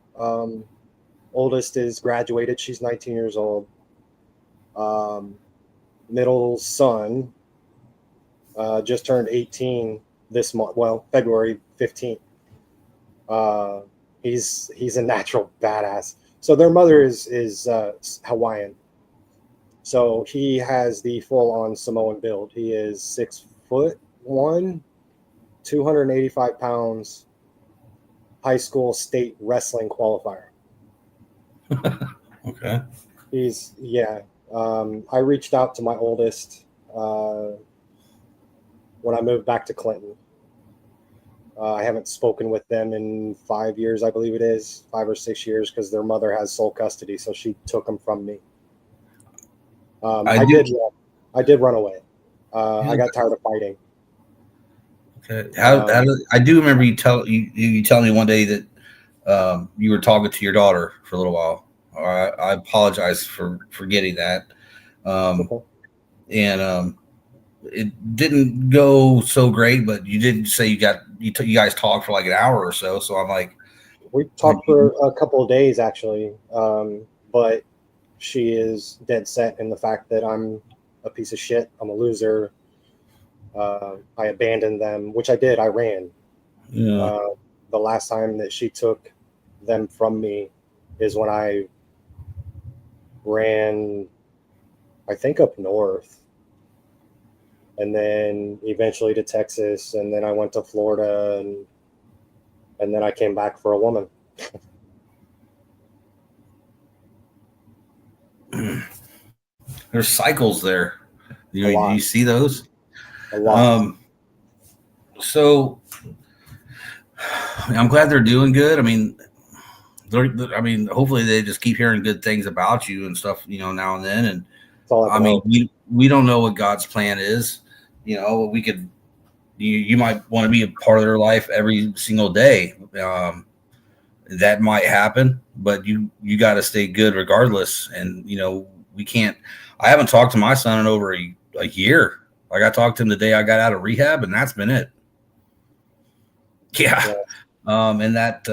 S2: Oldest is graduated. She's 19 years old. Middle son just turned 18 this month. Well, February 15th. He's a natural badass. So their mother is Hawaiian. So he has the full-on Samoan build. He is 6'1", 285 pounds, high school state wrestling qualifier.
S1: Okay.
S2: I reached out to my oldest when I moved back to Clinton. I haven't spoken with them in 5 years, I believe it is, 5 or 6 years, because their mother has sole custody, so she took them from me. I did run away. I got tired of fighting.
S1: Okay. I do remember you telling me one day that you were talking to your daughter for a little while. I apologize for forgetting that.
S2: Okay.
S1: And it didn't go so great, but you did say you guys talked for like an hour or so. So I'm like,
S2: we talked for a couple of days actually, but she is dead set in the fact that I'm a piece of shit. I'm a loser. I abandoned them, which I did. I ran.
S1: Yeah.
S2: The last time that she took them from me is when I ran, I think, up north, and then eventually to Texas, and then I went to Florida, and then I came back for a woman.
S1: There's cycles there.
S2: A
S1: Do
S2: lot,
S1: you see those?
S2: a lot.
S1: Um, so I'm glad they're doing good. I mean, hopefully they just keep hearing good things about you and stuff, now and then. And
S2: That's all I
S1: I
S2: can
S1: mean,
S2: hope.
S1: we don't know what God's plan is. We could, you might want to be a part of their life every single day. That might happen, but you got to stay good regardless. And we can't. I haven't talked to my son in over a year. Like I talked to him the day I got out of rehab, and that's been it. Yeah.
S2: Yeah,
S1: And that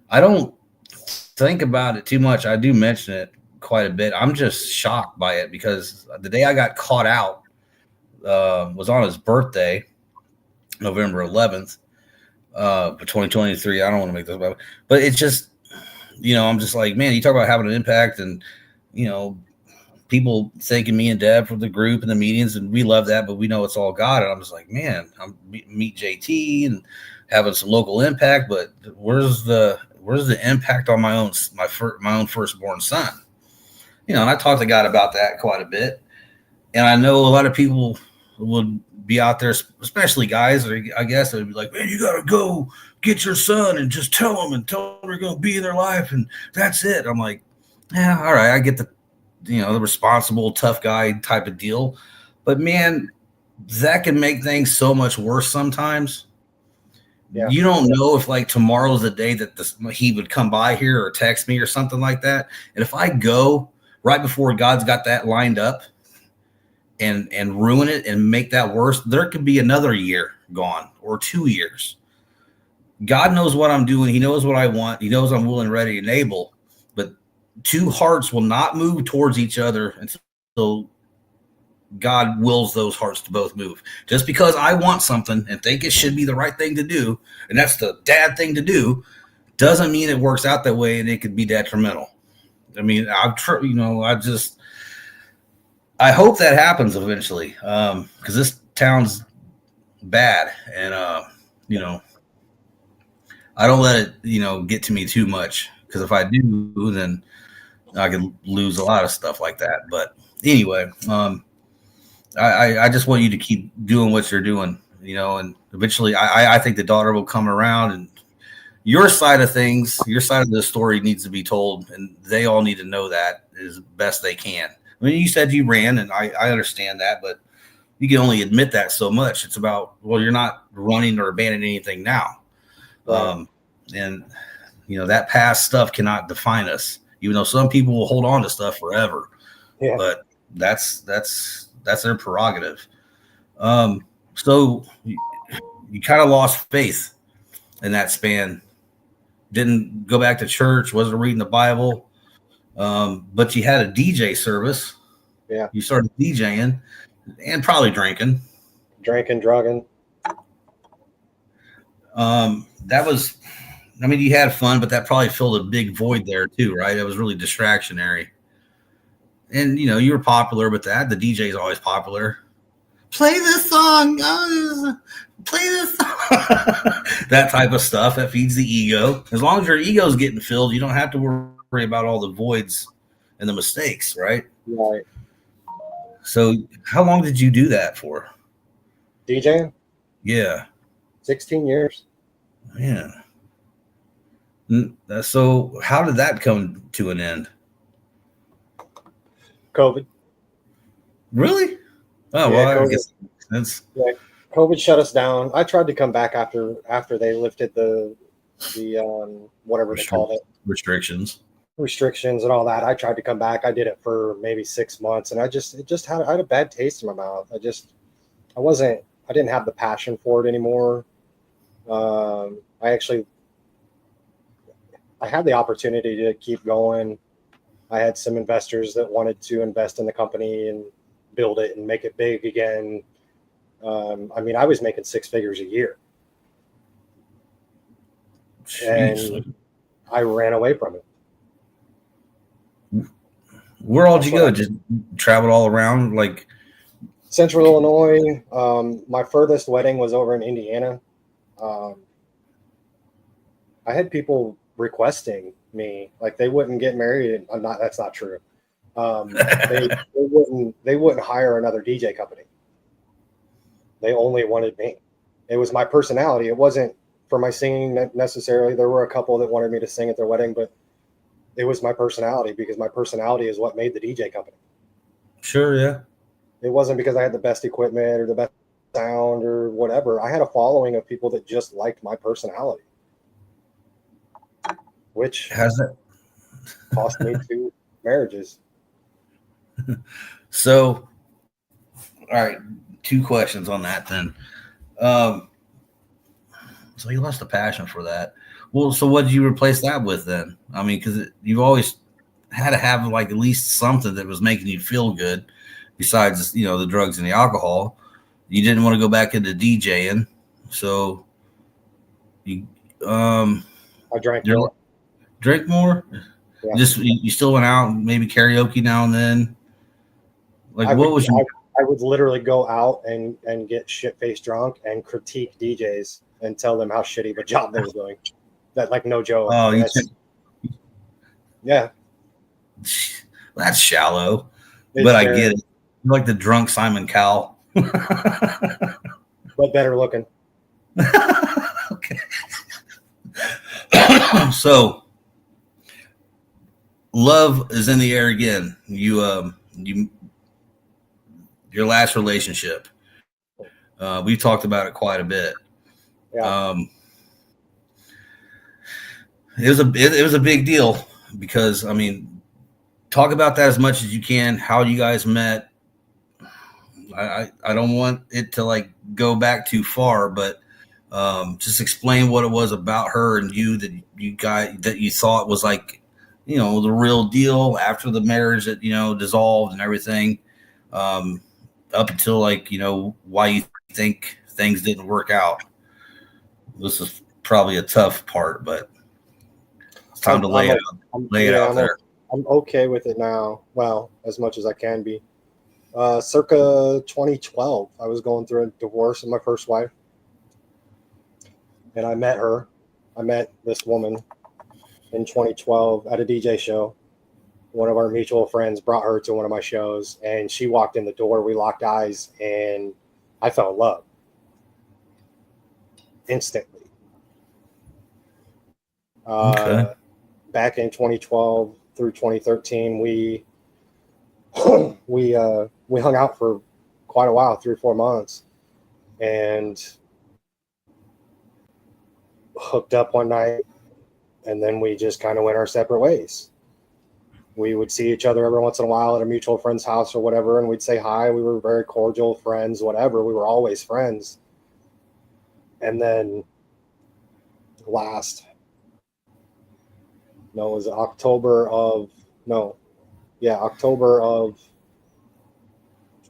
S1: I don't think about it too much. I do mention it quite a bit. I'm just shocked by it because the day I got caught out was on his birthday, November 11th, for 2023. I don't want to make this about, but it's just, I'm just like, man, you talk about having an impact and, you know, people thanking me and Deb for the group and the meetings, and we love that, but we know it's all God. And I'm just like, man, I'm meet JT and having some local impact, but where's the impact on my own firstborn son? And I talked to God about that quite a bit, and I know a lot of people would be out there, especially guys, or I guess they'd be like, man, you got to go get your son and just tell them you're going to be in their life, and that's it. I'm like, yeah, all right, I get the responsible tough guy type of deal, but man, that can make things so much worse sometimes.
S2: yeah,
S1: You don't know if like tomorrow's the day that he would come by here or text me or something like that, and if I go right before God's got that lined up and ruin it and make that worse, there could be another year gone or 2 years. God knows what I'm doing. He knows what I want. He knows I'm willing, ready, and able. But two hearts will not move towards each other until God wills those hearts to both move. Just because I want something and think it should be the right thing to do, and that's the dad thing to do, doesn't mean it works out that way, and it could be detrimental. I mean, I hope that happens eventually, because this town's bad, and you know, I don't let it get to me too much, because if I do, then I could lose a lot of stuff like that. But anyway, I just want you to keep doing what you're doing, and eventually I think the daughter will come around, and your side of things, your side of the story needs to be told, and they all need to know that as best they can. I mean, you said you ran, and I understand that, but you can only admit that so much. It's about, well, you're not running or abandoning anything now.
S2: right.
S1: And, that past stuff cannot define us, even though some people will hold on to stuff forever.
S2: Yeah,
S1: But that's their prerogative. So you kind of lost faith in that span. Didn't go back to church, wasn't reading the Bible, but you had a DJ service.
S2: yeah.
S1: You started DJing and probably drinking.
S2: Drinking, drugging.
S1: That was, I mean, you had fun, but that probably filled a big void there too, right? It was really distractionary. And you were popular with that. The DJ is always popular. Play this song. Play this song. That type of stuff that feeds the ego. As long as your ego is getting filled, you don't have to worry about all the voids and the mistakes, right?
S2: Right.
S1: So, how long did you do that for?
S2: DJing,
S1: Yeah,
S2: 16 years.
S1: yeah. So, how did that come to an end?
S2: COVID.
S1: Really? Oh
S2: Yeah,
S1: well, I
S2: COVID.
S1: guess that's
S2: Yeah, COVID shut us down. I tried to come back after they lifted the whatever they called it,
S1: restrictions.
S2: restrictions and all that. I tried to come back. I did it for maybe 6 months, and I had a bad taste in my mouth. I didn't have the passion for it anymore. I had the opportunity to keep going. I had some investors that wanted to invest in the company and build it and make it big again. I mean, I was making six figures a year, and I ran away from it.
S1: Where all did you go? Just traveled all around, like
S2: Central Illinois. My furthest wedding was over in Indiana. I had people requesting me, like they wouldn't get married. That's not true. They wouldn't hire another DJ company. They only wanted me. It was my personality. It wasn't for my singing necessarily. There were a couple that wanted me to sing at their wedding, but it was my personality, because my personality is what made the DJ company.
S1: Sure, yeah.
S2: It wasn't because I had the best equipment or the best sound or whatever. I had a following of people that just liked my personality, which
S1: has that
S2: cost me 2 marriages.
S1: So, all right, 2 questions on that then. So you lost a passion for that. Well, so what did you replace that with then? I mean, because you've always had to have like at least something that was making you feel good, besides the drugs and the alcohol. You didn't want to go back into DJing, so you
S2: I drank more.
S1: Drink more.
S2: Yeah.
S1: You still went out, maybe karaoke now and then. Like, I
S2: would literally go out and get shit-faced drunk and critique DJs and tell them how shitty of a job they were doing. That, like, no joke.
S1: Oh,
S2: yeah.
S1: That's shallow, but I get it. You're like the drunk Simon Cowell.
S2: But better looking.
S1: Okay. So, love is in the air again. Your last relationship. We talked about it quite a bit.
S2: Yeah.
S1: It was a big deal, because I mean, talk about that as much as you can. How you guys met. I don't want it to like go back too far, but just explain what it was about her and you that you thought was like, the real deal after the marriage that dissolved and everything, up until like why you think things didn't work out. This is probably a tough part, but it's time to lay it out there.
S2: I'm okay with it now. Well, as much as I can be. Circa 2012, I was going through a divorce with my first wife, and I met her. I met this woman in 2012 at a DJ show. One of our mutual friends brought her to one of my shows, and she walked in the door. We locked eyes, and I fell in love instantly.
S1: Okay.
S2: Back in 2012 through 2013, we hung out for quite a while, 3 or 4 months, and hooked up one night, and then we just kind of went our separate ways. We would see each other every once in a while at a mutual friend's house or whatever, and we'd say hi. We were very cordial friends, whatever. We were always friends. And then October of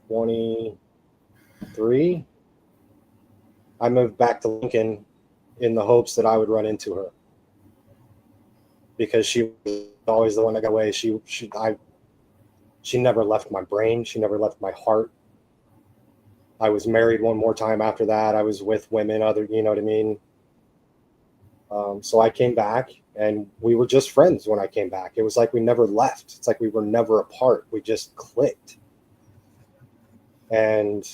S2: 23, I moved back to Lincoln in the hopes that I would run into her, because she was always the one that got away. She never left my brain. She never left my heart. I was married one more time after that. I was with women, you know what I mean? So I came back, and we were just friends when I came back. It was like we never left. It's like we were never apart. We just clicked. And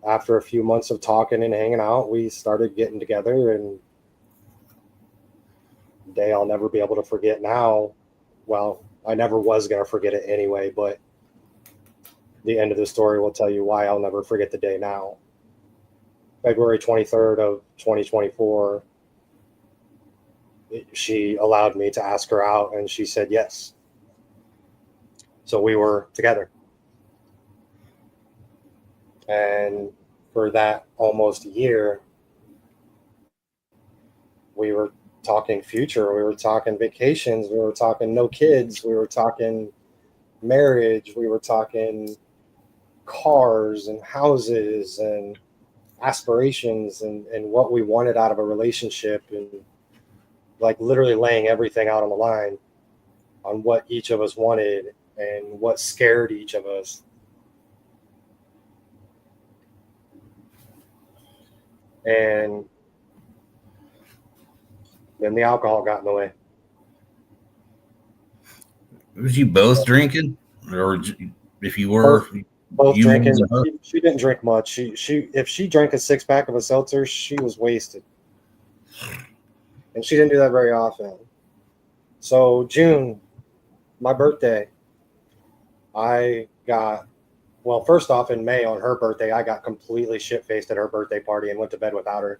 S2: after a few months of talking and hanging out, we started getting together, and the day I'll never be able to forget now. Well, I never was going to forget it anyway, but the end of the story will tell you why I'll never forget the day now. February 23rd of 2024, she allowed me to ask her out, and she said yes. So we were together. And for that almost a year, we were talking future. We were talking vacations. We were talking no kids. We were talking marriage. We were talking cars and houses and aspirations and what we wanted out of a relationship. And like literally laying everything out on the line on what each of us wanted and what scared each of us. And then the alcohol got in the way.
S1: Was you both drinking, or if you were,
S2: Both
S1: you more
S2: drinking.
S1: than her?
S2: She didn't drink much. She if she drank a 6-pack of a seltzer, she was wasted. And she didn't do that very often. So June, my birthday, I got, well, first off, in May on her birthday, I got completely shit-faced at her birthday party and went to bed without her.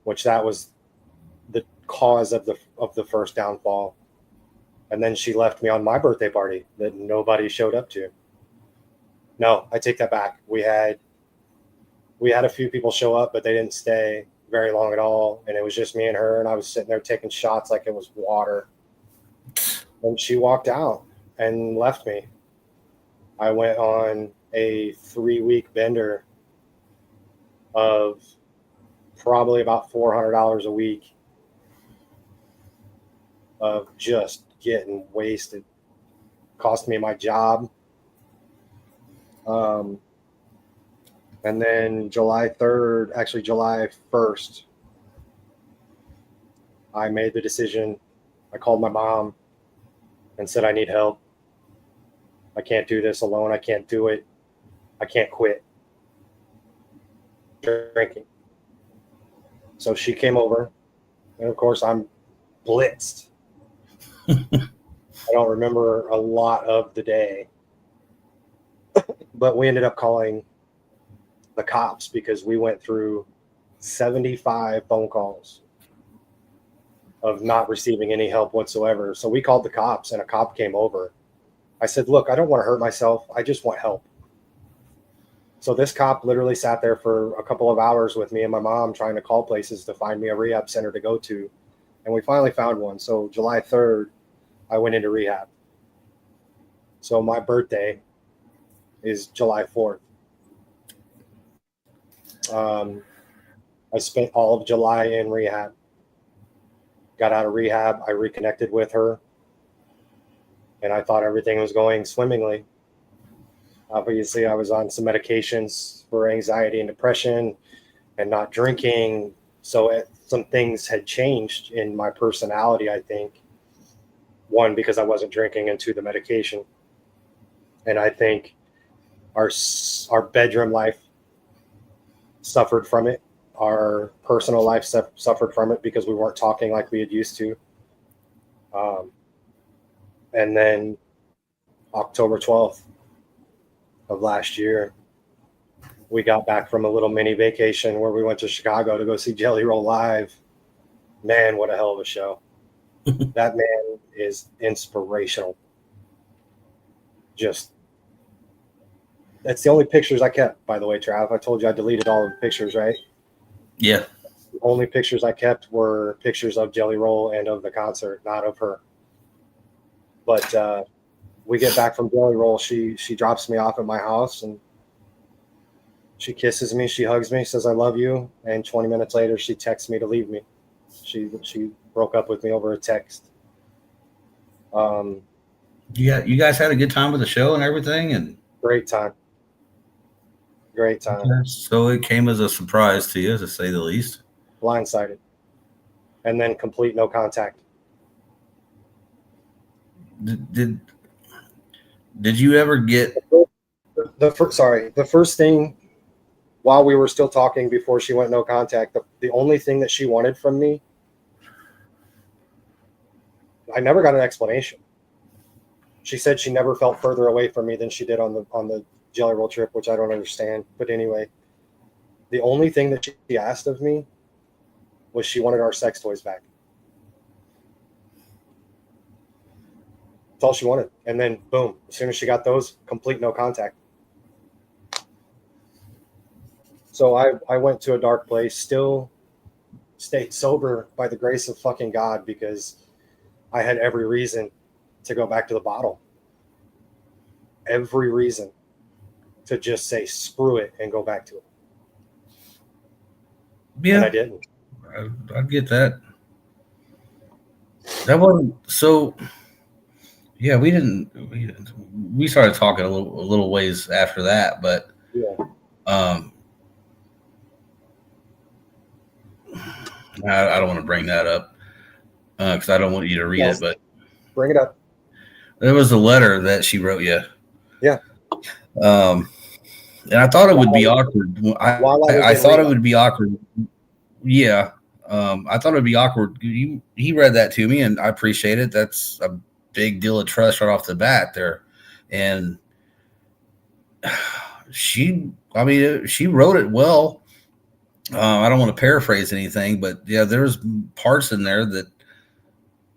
S2: Which that was the cause of the first downfall. And then she left me on my birthday party that nobody showed up to. No, I take that back. We had a few people show up, but they didn't stay very long at all. And it was just me and her, and I was sitting there taking shots like it was water. And she walked out and left me. I went on a 3-week bender of probably about $400 a week of just getting wasted. Cost me my job. And then July 3rd, actually July 1st, I made the decision. I called my mom and said, I need help. I can't do this alone. I can't do it. I can't quit drinking. So she came over, and of course I'm blitzed. I don't remember a lot of the day, but we ended up calling the cops because we went through 75 phone calls of not receiving any help whatsoever. So we called the cops, and a cop came over. I said, look, I don't want to hurt myself. I just want help. So this cop literally sat there for a couple of hours with me and my mom trying to call places to find me a rehab center to go to. And we finally found one. So July 3rd, I went into rehab. So my birthday is July 4th. I spent all of July in rehab. Got out of rehab. I reconnected with her. And I thought everything was going swimmingly. Obviously, I was on some medications for anxiety and depression and not drinking. So some things had changed in my personality, I think. One, because I wasn't drinking, and two, the medication. And I think our bedroom life suffered from it. Our personal life suffered from it because we weren't talking like we had used to. And then October 12th of last year, we got back from a little mini vacation where we went to Chicago to go see Jelly Roll live. Man, what a hell of a show. That man is inspirational. Just, that's the only pictures I kept, by the way, Trav. I told you I deleted all the pictures, right?
S1: Yeah.
S2: The only pictures I kept were pictures of Jelly Roll and of the concert, not of her. But we get back from Jelly Roll. She drops me off at my house, and she kisses me. She hugs me, says, I love you. And 20 minutes later, she texts me to leave me. She broke up with me over a text.
S1: You guys had a good time with the show and everything, and
S2: Great time.
S1: So it came as a surprise to you, to say the least.
S2: Blindsided. And then complete no contact.
S1: Did you ever get
S2: the first thing while we were still talking before she went no contact, the only thing that she wanted from me, I never got an explanation. She said she never felt further away from me than she did on the Jelly Roll trip, which I don't understand. But anyway, the only thing that she asked of me was she wanted our sex toys back. That's all she wanted. And then boom, as soon as she got those, complete no contact. So I went to a dark place, still stayed sober by the grace of fucking God, because I had every reason to go back to the bottle. Every reason to just say screw it and go back to it.
S1: Yeah.
S2: And I didn't.
S1: I get that. That wasn't so. Yeah, we started talking a little ways after that, but
S2: Yeah.
S1: um, I don't want to bring that up because I don't want you to read
S2: Well,
S1: it. But
S2: bring it up.
S1: there was a letter that she wrote you.
S2: Yeah.
S1: Um, and I thought it would be
S2: While,
S1: awkward.
S2: while I was
S1: I
S2: in
S1: thought it
S2: rehab.
S1: would be awkward. Yeah. I thought it would be awkward. He read that to me, and I appreciate it. That's a big deal of trust right off the bat there. And I mean, she wrote it well. I don't want to paraphrase anything, but yeah, there's parts in there that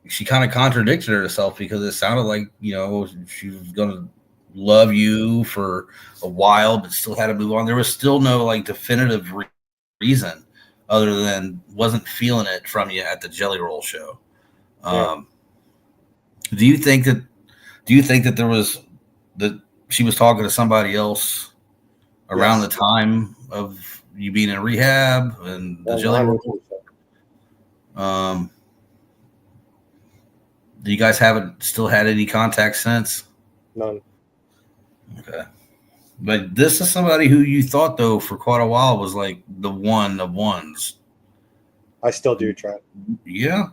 S1: she kind of contradicted herself because it sounded like, she was going to love you for a while, but still had to move on. There was still no like definitive reason other than wasn't feeling it from you at the Jelly Roll show.
S2: Yeah.
S1: Do you think that there was that she was talking to somebody else around
S2: Yes.
S1: the time of you being in rehab and the Jelly Roll?
S2: 100%.
S1: Do you guys haven't still had any contact since?
S2: None.
S1: Okay. But this is somebody who you thought though for quite a while was like the one of ones.
S2: I still do try.
S1: Yeah,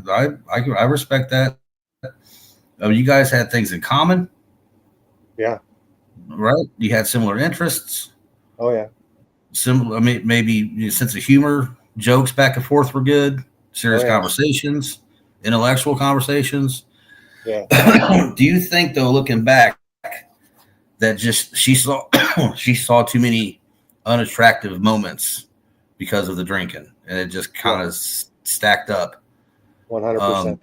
S1: I respect that. You guys had things in common,
S2: Yeah.
S1: right? You had similar interests,
S2: Oh yeah.
S1: similar. I mean, maybe your sense of humor, jokes back and forth were good. Serious
S2: Oh yeah.
S1: conversations, intellectual conversations.
S2: Yeah.
S1: Do you think though, looking back, that just she saw she saw too many unattractive moments because of the drinking, and it just kind of stacked up?
S2: 100%.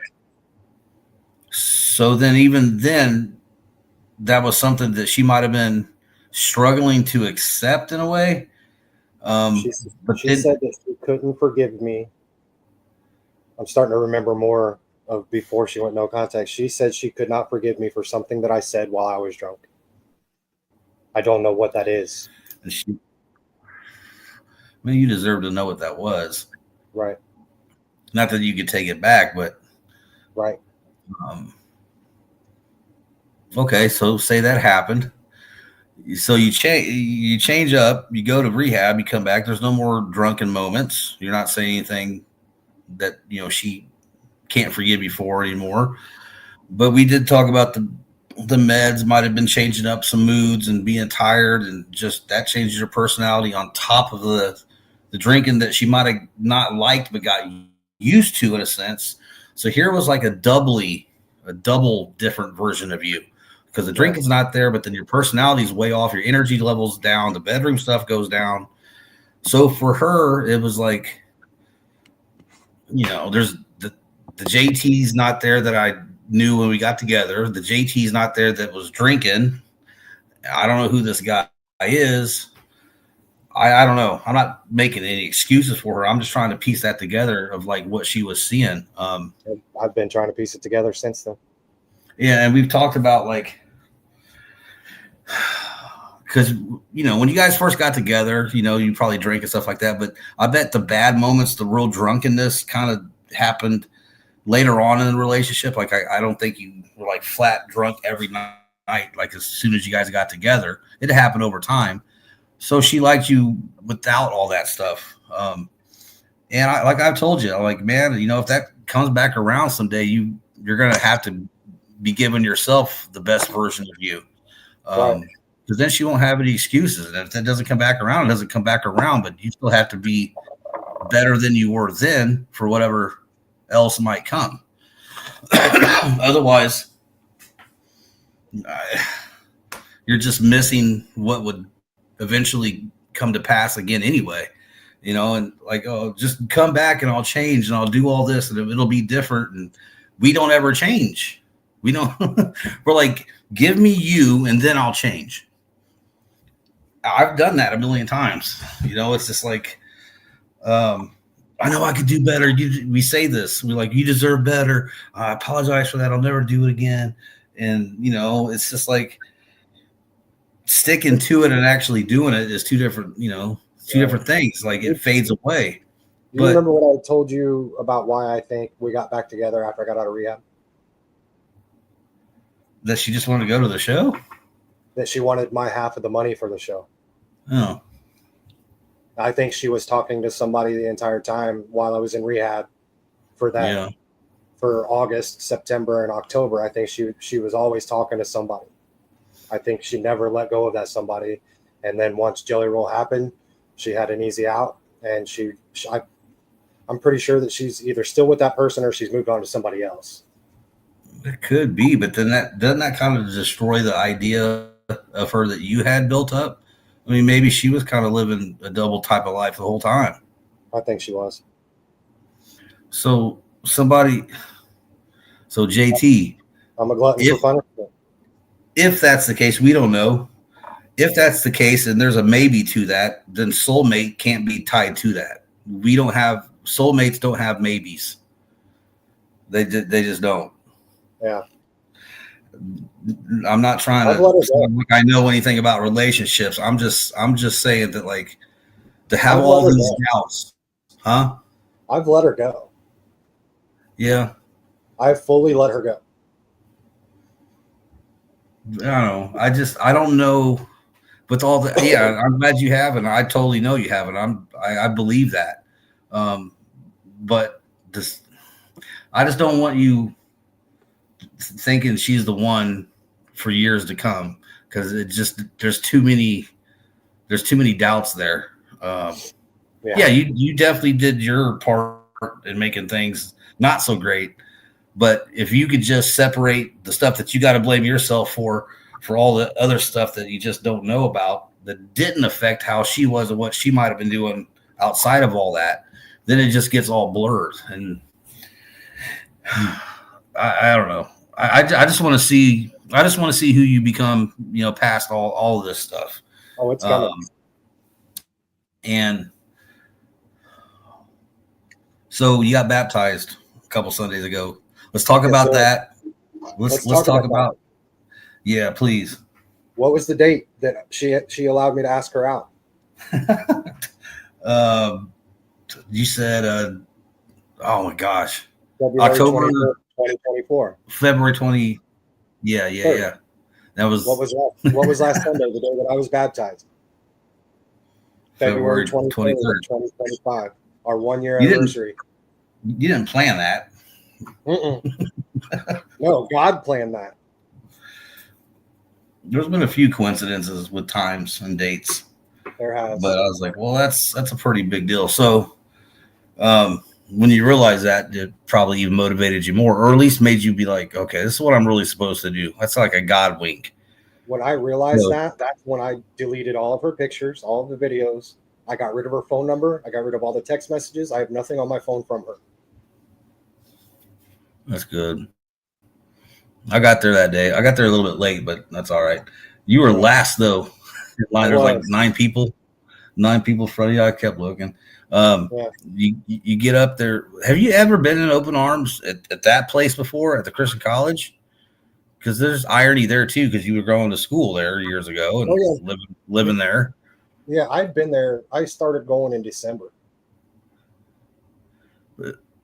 S1: So then, even then, that was something that she might have been struggling to accept in a way.
S2: She
S1: But
S2: she
S1: then,
S2: said that she couldn't forgive me. I'm starting to remember more of before she went no contact. She said she could not forgive me for something that I said while I was drunk. I don't know what that is.
S1: I mean, you deserve to know what that was.
S2: Right.
S1: Not that you could take it back, but
S2: Right.
S1: Okay. So say that happened. So you change up, you go to rehab, you come back. There's no more drunken moments. You're not saying anything that she can't forgive you for anymore. But we did talk about the meds might have been changing up some moods and being tired, and just that changes your personality on top of the drinking that she might have not liked but got used to in a sense. So here was like a double different version of you because the drink is not there, but then your personality is way off, your energy levels down, the bedroom stuff goes down. So for her, it was like, there's the JT's not there that I knew when we got together. The JT's not there that was drinking. I don't know who this guy is. I don't know. I'm not making any excuses for her. I'm just trying to piece that together of like what she was seeing.
S2: I've been trying to piece it together since then.
S1: Yeah, and we've talked about like, because when you guys first got together, you probably drink and stuff like that. But I bet the bad moments, the real drunkenness, kind of happened later on in the relationship. Like I don't think you were like flat drunk every night. Like as soon as you guys got together, it happened over time. So she liked you without all that stuff. And like I've told you, like, man, if that comes back around someday, you're gonna have to be giving yourself the best version of you. Because then she won't have any excuses. And if that doesn't come back around, it doesn't come back around. But you still have to be better than you were then for whatever else might come. Otherwise, you're just missing what would eventually come to pass again anyway. And like, oh, just come back and I'll change and I'll do all this and it'll be different. And we don't ever change. We don't. We're like, give me you and then I'll change. I've done that a million times. It's just like, I know I could do better. We say this. We're like, you deserve better. I apologize for that. I'll never do it again. And, it's just like sticking to it and actually doing it is two different, different things. Like it fades away.
S2: Do you remember what I told you about why I think we got back together after I got out of rehab?
S1: That she just wanted to go to the show?
S2: That she wanted my half of the money for the show.
S1: Oh.
S2: I think she was talking to somebody the entire time while I was in rehab for that.
S1: Yeah.
S2: For August, September, and October. I think she was always talking to somebody. I think she never let go of that somebody. And then once Jelly Roll happened, she had an easy out. And I'm pretty sure that she's either still with that person or she's moved on to somebody else.
S1: It could be, but then doesn't that kind of destroy the idea of her that you had built up? I mean, maybe she was kind of living a double type of life the whole time.
S2: I think she was.
S1: So JT,
S2: I'm a glutton for punishment.
S1: If that's the case, we don't know. If that's the case, and there's a maybe to that, then soulmate can't be tied to that. Soulmates don't have maybes. They just don't.
S2: Yeah.
S1: I'm not trying to sound like I know anything about relationships. I'm just saying that, like, to have all these doubts, huh?
S2: I've let her go.
S1: Yeah.
S2: I've fully let her go.
S1: I don't know. I don't know. With all the, yeah, I'm glad you haven't. I totally know you haven't. I believe that. But I just don't want you thinking she's the one for years to come, because there's too many doubts there. Yeah, you definitely did your part in making things not so great, but if you could just separate the stuff that you got to blame yourself for all the other stuff that you just don't know about that didn't affect how she was and what she might have been doing outside of all that, then it just gets all blurred. And I don't know. I just want to see who you become, past all of this stuff.
S2: Oh, it's coming.
S1: And so you got baptized a couple Sundays ago. Let's talk about that. Let's talk about. Yeah, please.
S2: What was the date that she allowed me to ask her out?
S1: You said, oh my gosh,
S2: February
S1: October
S2: 2024.
S1: February 20. Yeah. That was
S2: what was last Sunday, the day that I was baptized. February 23rd, 2025. Our 1 year anniversary.
S1: You didn't plan that.
S2: No, God planned that.
S1: There's been a few coincidences with times and dates.
S2: There has.
S1: But I was like, well, that's a pretty big deal. So when you realize that, it probably even motivated you more, or at least made you be like, okay, this is what I'm really supposed to do. That's like a God wink.
S2: When I realized that's when I deleted all of her pictures, all of the videos. I got rid of her phone number. I got rid of all the text messages. I have nothing on my phone from her.
S1: That's good. I got there that day. I got there a little bit late, but that's all right. You were last, though. There's like 9 people. 9 people in front of you. I kept looking. You get up there. Have you ever been in open arms at that place before, at the Christian College? Because there's irony there, too, because you were going to school there years ago and living there.
S2: Yeah, I'd been there. I started going in December.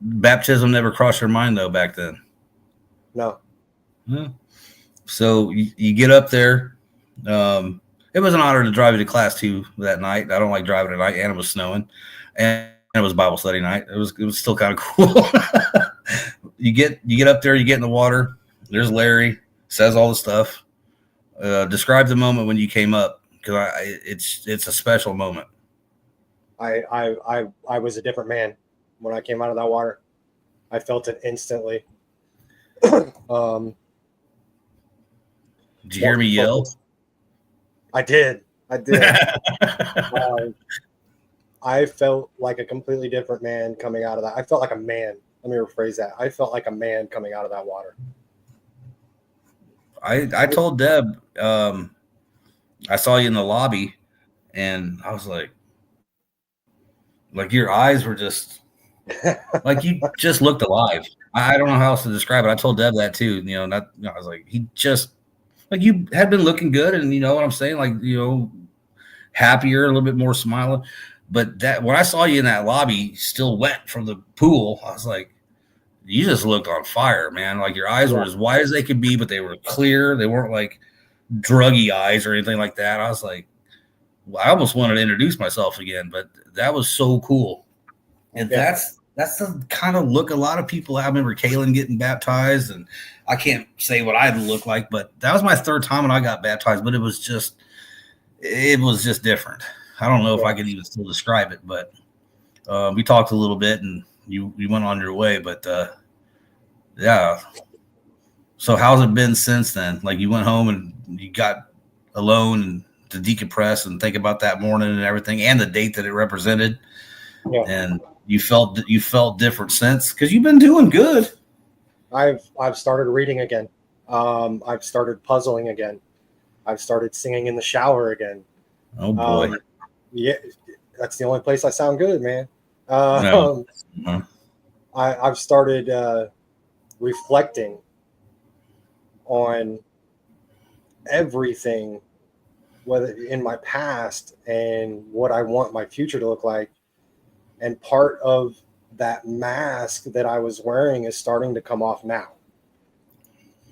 S1: Baptism never crossed your mind, though, back then?
S2: No.
S1: Yeah. So you get up there. It was an honor to drive you to class 2 that night. I don't like driving at night, and it was snowing, and it was Bible study night. It was still kind of cool. You get up there, you get in the water. There's Larry, says all the stuff. Describe the moment when you came up, because it's a special moment.
S2: I was a different man when I came out of that water. I felt it instantly.
S1: Did you hear me yell?
S2: I did. I felt like a completely different man coming out of that. I felt like a man. Let me rephrase that. I felt like a man coming out of that water.
S1: I told Deb, I saw you in the lobby, and I was like your eyes were just like you just looked alive. I don't know how else to describe it. I told Deb that too. I was like, he just, like, you had been looking good, and you know what I'm saying, like, happier, a little bit more smiling. But that when I saw you in that lobby, still wet from the pool, I was like, you just looked on fire, man. Like your eyes were as wide as they could be, but they were clear. They weren't like druggy eyes or anything like that. I was like, I almost wanted to introduce myself again, but that was so cool. And that's the kind of look a lot of people. I remember Kaylin getting baptized, and I can't say what I look like, but that was my third time when I got baptized. But it was just different. I don't know if I could even still describe it, but we talked a little bit, and you went on your way. But yeah. So how's it been since then? Like you went home and you got alone and to decompress and think about that morning and everything, and the date that it represented, and you felt different since, because you've been doing good.
S2: I've started reading again. I've started puzzling again. I've started singing in the shower again.
S1: Oh boy.
S2: Yeah, that's the only place I sound good, man.
S1: No.
S2: I've started reflecting on everything, whether in my past and what I want my future to look like. And part of that mask that I was wearing is starting to come off now.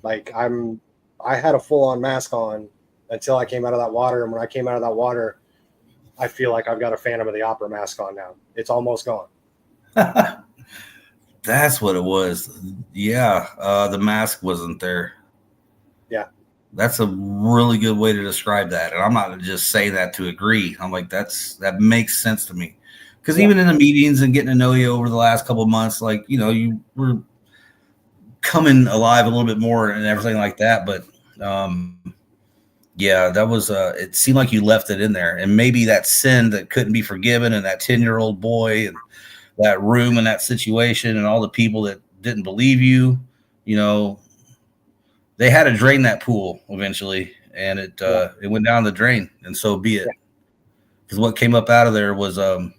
S2: Like I had a full-on mask on until I came out of that water. And when I came out of that water, I feel like I've got a Phantom of the Opera mask on now. It's almost gone.
S1: That's what it was. Yeah. The mask wasn't there.
S2: Yeah.
S1: That's a really good way to describe that. And I'm not just saying that to agree. I'm like, that makes sense to me. Because even in the meetings and getting to know you over the last couple of months, like, you were coming alive a little bit more and everything like that. But yeah, that was it seemed like you left it in there. And maybe that sin that couldn't be forgiven, and that 10-year-old boy, and that room and that situation, and all the people that didn't believe you, they had to drain that pool eventually, and it went down the drain, and so be it. Because what came up out of there was a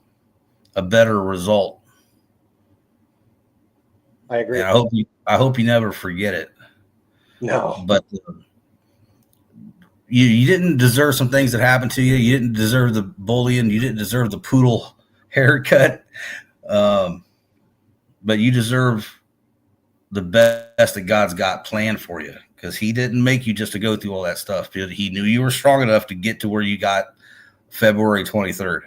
S1: better result.
S2: I agree.
S1: And I hope you never forget it.
S2: No,
S1: but you didn't deserve some things that happened to you. You didn't deserve the bullying. You didn't deserve the poodle haircut. But you deserve the best that God's got planned for you, because He didn't make you just to go through all that stuff. He knew you were strong enough to get to where you got February 23rd.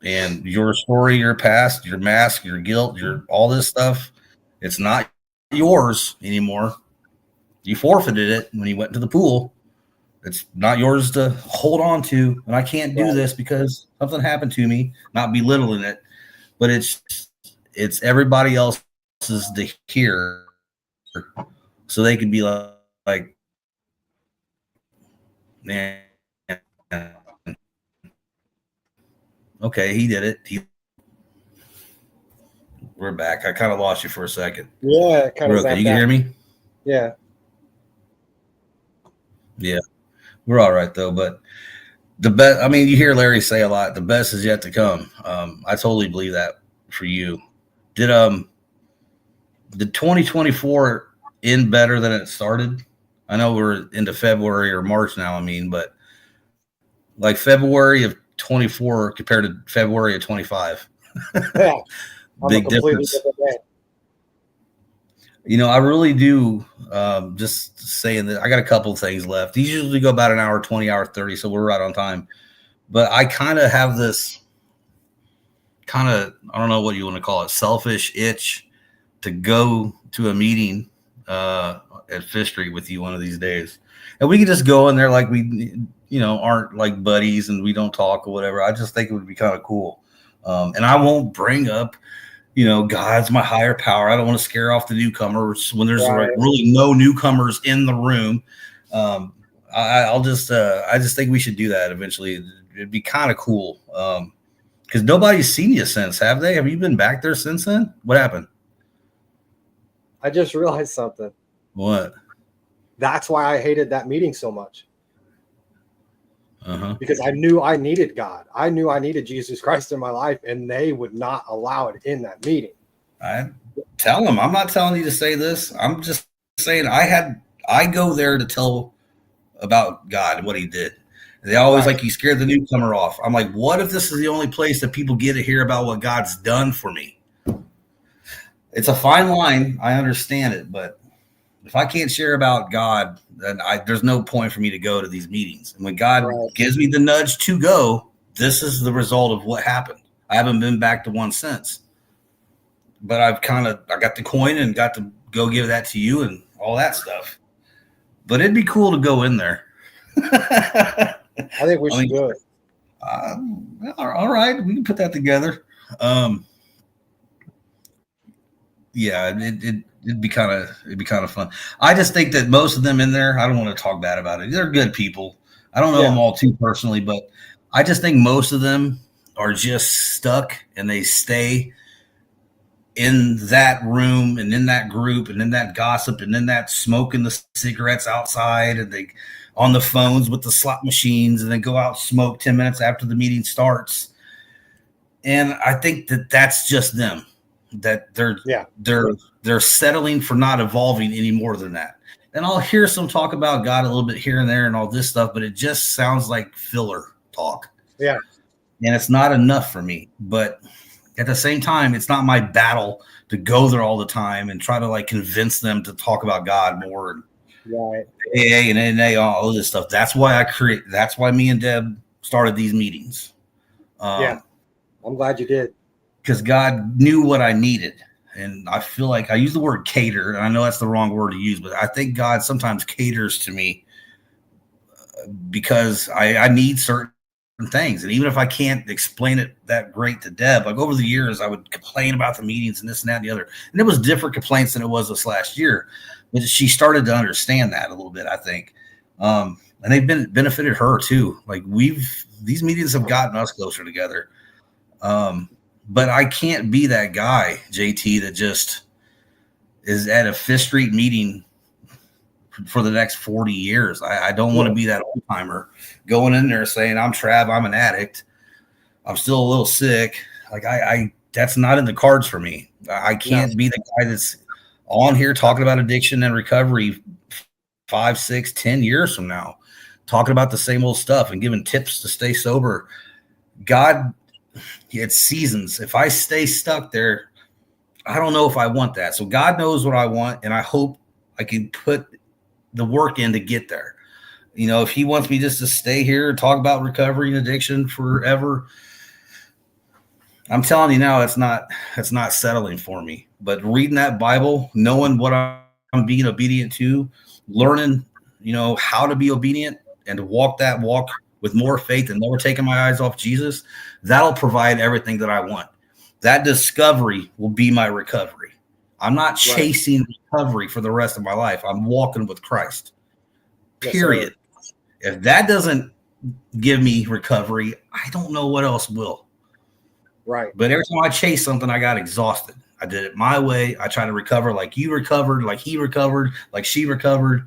S1: And your story, your past, your mask, your guilt, all this stuff, it's not yours anymore. You forfeited it when you went to the pool. It's not yours to hold on to. And I can't do this because something happened to me, not belittling it, but it's everybody else's to hear, so they can be like, man, okay, he did it. We're back. I kind of lost you for a second.
S2: Yeah, kind of.
S1: Okay. You can hear me?
S2: Yeah.
S1: Yeah. We're all right though. But the best, I mean, you hear Larry say a lot, the best is yet to come. I totally believe that for you. Did 2024 end better than it started? I know we're into February or March now, but like February of 24 compared to February of 25.
S2: Yeah.
S1: Big difference. I really do. Just saying that I got a couple of things left. These usually go about an hour, 20, hour 30, so we're right on time. But I kind of have this I don't know what you want to call it, selfish itch to go to a meeting at Fifth Street with you one of these days. And we can just go in there like we, aren't like buddies and we don't talk or whatever. I just think it would be kind of cool. And I won't bring up, God's my higher power. I don't want to scare off the newcomers when there's like really no newcomers in the room. I just think we should do that eventually. It'd be kind of cool. Because nobody's seen you since, have they? Have you been back there since then? What happened?
S2: I just realized something.
S1: What?
S2: That's why I hated that meeting so much.
S1: Uh-huh.
S2: Because I knew I needed God. I knew I needed Jesus Christ in my life, and they would not allow it in that meeting.
S1: I tell them, I'm not telling you to say this. I'm just saying I go there to tell about God and what He did. They always
S2: Right.
S1: like, you scared the newcomer off. I'm like, what if this is the only place that people get to hear about what God's done for me? It's a fine line. I understand it, but if I can't share about God, then there's no point for me to go to these meetings. And when God
S2: Right.
S1: gives me the nudge to go, this is the result of what happened. I haven't been back to one since, but I got the coin and got to go give that to you and all that stuff. But it'd be cool to go in there.
S2: I think we
S1: I
S2: should
S1: mean,
S2: do it.
S1: uh, all right, we can put that together. Yeah, it'd be kind of fun. I just think that most of them in there, I don't want to talk bad about it. They're good people. I don't know
S2: Yeah.
S1: them all too personally, but I just think most of them are just stuck and they stay in that room and in that group and in that gossip and in that smoking the cigarettes outside and they on the phones with the slot machines and then go out smoke 10 minutes after the meeting starts. And I think that that's just them, that they're settling for not evolving any more than that. And I'll hear some talk about God a little bit here and there and all this stuff, but it just sounds like filler talk.
S2: Yeah.
S1: And it's not enough for me. But at the same time, it's not my battle to go there all the time and try to like convince them to talk about God more.
S2: Right.
S1: AA and NA, all this stuff. That's why that's why me and Deb started these meetings.
S2: Yeah. I'm glad you did.
S1: Because God knew what I needed. And I feel like I use the word cater, and I know that's the wrong word to use, but I think God sometimes caters to me because I need certain things. And even if I can't explain it that great to Deb, like over the years, I would complain about the meetings and this and that and the other. And it was different complaints than it was this last year. But she started to understand that a little bit, I think. And they've benefited her too. Like these meetings have gotten us closer together. But I can't be that guy, JT, that just is at a Fifth Street meeting for the next 40 years. I don't want to be that old timer going in there saying, I'm Trav, I'm an addict, I'm still a little sick. Like I that's not in the cards for me. I can't be the guy that's on here talking about addiction and recovery 5, 6, 10 years from now, talking about the same old stuff and giving tips to stay sober. God, it's seasons. If I stay stuck there, I don't know if I want that. So God knows what I want, and I hope I can put the work in to get there. You know, if he wants me just to stay here and talk about recovery and addiction forever, I'm telling you now, it's not settling for me. But reading that Bible, knowing what I'm being obedient to, learning, how to be obedient and to walk that walk with more faith and never taking my eyes off Jesus, that'll provide everything that I want. That discovery will be my recovery. I'm not chasing recovery for the rest of my life. I'm walking with Christ. Period. If that doesn't give me recovery, I don't know what else will.
S2: Right.
S1: But every time I chase something, I got exhausted. I did it my way. I try to recover like you recovered, like he recovered, like she recovered.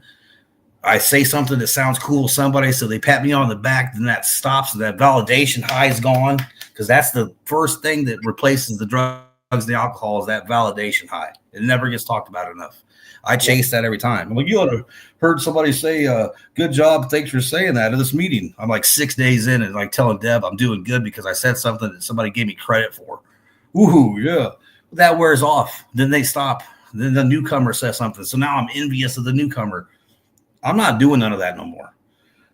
S1: I say something that sounds cool to somebody, so they pat me on the back, then that stops, and that validation high is gone, because that's the first thing that replaces the drugs and the alcohol is that validation high. It never gets talked about enough. I chase that every time. I'm like, you ought to heard somebody say, good job, thanks for saying that at this meeting. I'm like 6 days in and like telling Deb I'm doing good because I said something that somebody gave me credit for. Ooh, yeah. That wears off. Then they stop. Then the newcomer says something. So now I'm envious of the newcomer. I'm not doing none of that no more.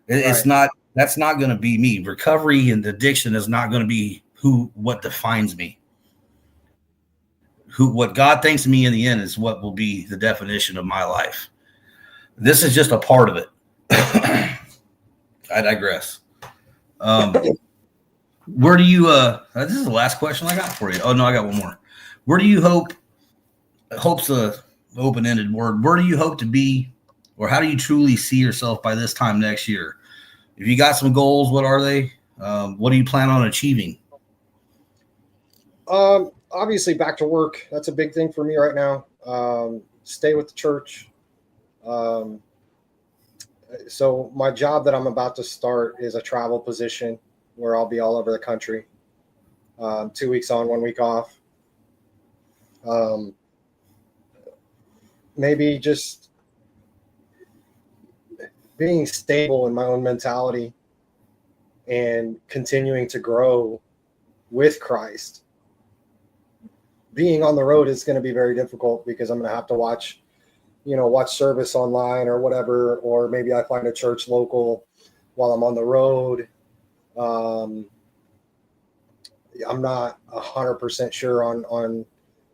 S1: It's not, that's not going to be me. Recovery and addiction is not going to be what defines me. What God thinks of me in the end is what will be the definition of my life. This is just a part of it. I digress. Where do you, this is the last question I got for you. Oh no, I got one more. Where do you hope's a open-ended word. Where do you hope to be, or how do you truly see yourself by this time next year? If you got some goals, what are they? What do you plan on achieving?
S2: Obviously back to work. That's a big thing for me right now. Stay with the church. So my job that I'm about to start is a travel position where I'll be all over the country. 2 weeks on, 1 week off. Maybe just being stable in my own mentality and continuing to grow with Christ. Being on the road is going to be very difficult because I'm going to have to watch service online or whatever, or maybe I find a church local while I'm on the road. I'm not 100% sure on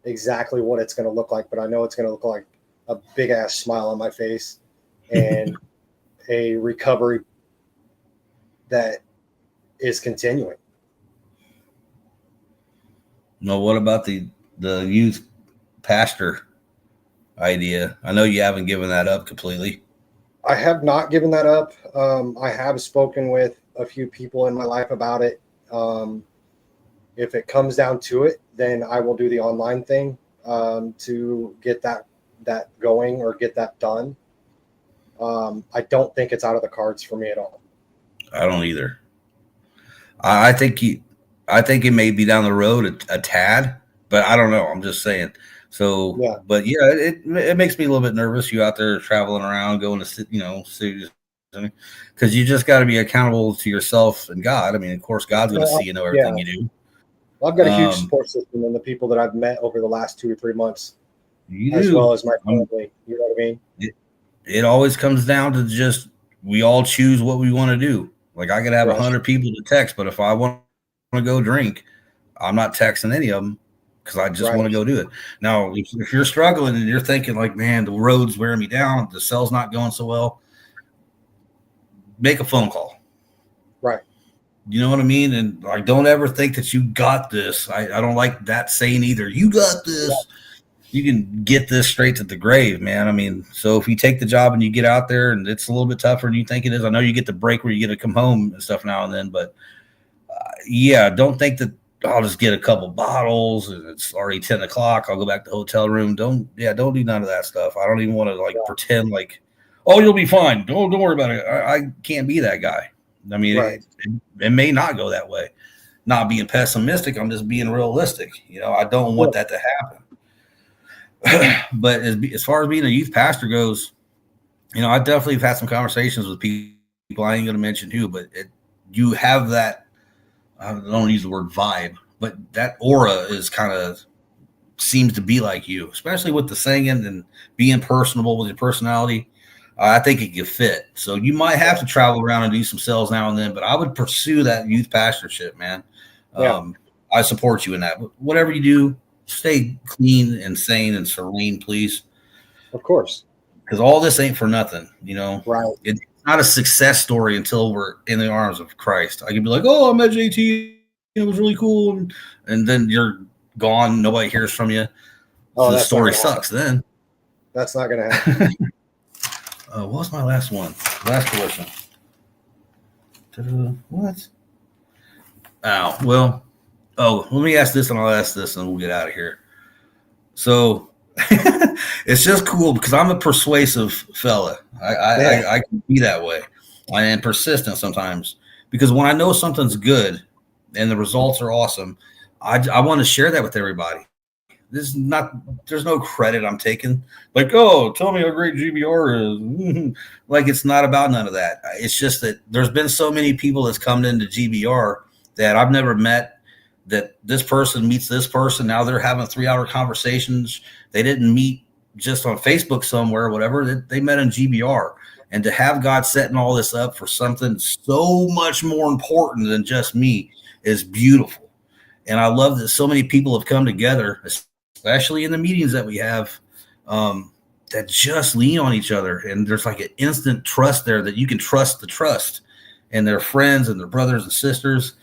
S2: exactly what it's going to look like, but I know it's going to look like a big ass smile on my face and a recovery that is continuing.
S1: No, what about the youth pastor idea? I know you haven't given that up completely.
S2: I have not given that up. I have spoken with a few people in my life about it. If it comes down to it, then I will do the online thing to get that going or get that done. I don't think it's out of the cards for me at all.
S1: I don't either. I think it may be down the road a tad, but I don't know. I'm just saying. So,
S2: Yeah.
S1: But yeah, it makes me a little bit nervous. You out there traveling around, going to cities, because you just got to be accountable to yourself and God. I mean, of course, God's going to see everything you do.
S2: Well, I've got a huge support system in the people that I've met over the last 2 or 3 months, as well as my family. You know what I mean?
S1: It always comes down to just we all choose what we want to do. Like I could have 100 people to text, but if I want to go drink, I'm not texting any of them because I just want to go do it. Now, if you're struggling and you're thinking like, man, the road's wearing me down, the cell's not going so well, make a phone call.
S2: Right.
S1: You know what I mean? And like, don't ever think that you got this. I don't like that saying either. You got this. Yeah. You can get this straight to the grave, man. I mean, so if you take the job and you get out there and it's a little bit tougher than you think it is, I know you get the break where you get to come home and stuff now and then, but yeah, don't think that I'll just get a couple bottles and it's already 10 o'clock. I'll go back to the hotel room. Don't do none of that stuff. I don't even want to pretend like, oh, you'll be fine. Don't worry about it. I can't be that guy. I mean, it may not go that way. Not being pessimistic, I'm just being realistic. I don't want that to happen. But as far as being a youth pastor goes, I definitely have had some conversations with people. I ain't going to mention who, but you have that. I don't use the word vibe, but that aura is kind of seems to be like you, especially with the singing and being personable with your personality. I think it could fit. So you might have to travel around and do some sales now and then, but I would pursue that youth pastorship, man. I support you in that. Whatever you do, stay clean and sane and serene, please.
S2: Of course.
S1: Because all this ain't for nothing,
S2: Right.
S1: It's not a success story until we're in the arms of Christ. I can be like, oh, I met JT. It was really cool. And then you're gone. Nobody hears from you. So the story sucks then.
S2: That's not going to happen.
S1: What was my last one? Last question. What? Let me ask this and I'll ask this and we'll get out of here. So it's just cool because I'm a persuasive fella. I can be that way. I am persistent sometimes because when I know something's good and the results are awesome, I want to share that with everybody. There's no credit I'm taking. Like, oh, tell me how great GBR is. Like, it's not about none of that. It's just that there's been so many people that's come into GBR that I've never met, that this person meets this person. Now they're having 3-hour conversations. They didn't meet just on Facebook somewhere or whatever. They met in GBR. And to have God setting all this up for something so much more important than just me is beautiful. And I love that so many people have come together, especially in the meetings that we have, that just lean on each other. And there's like an instant trust there that you can trust the trust. And they're friends and they're brothers and sisters.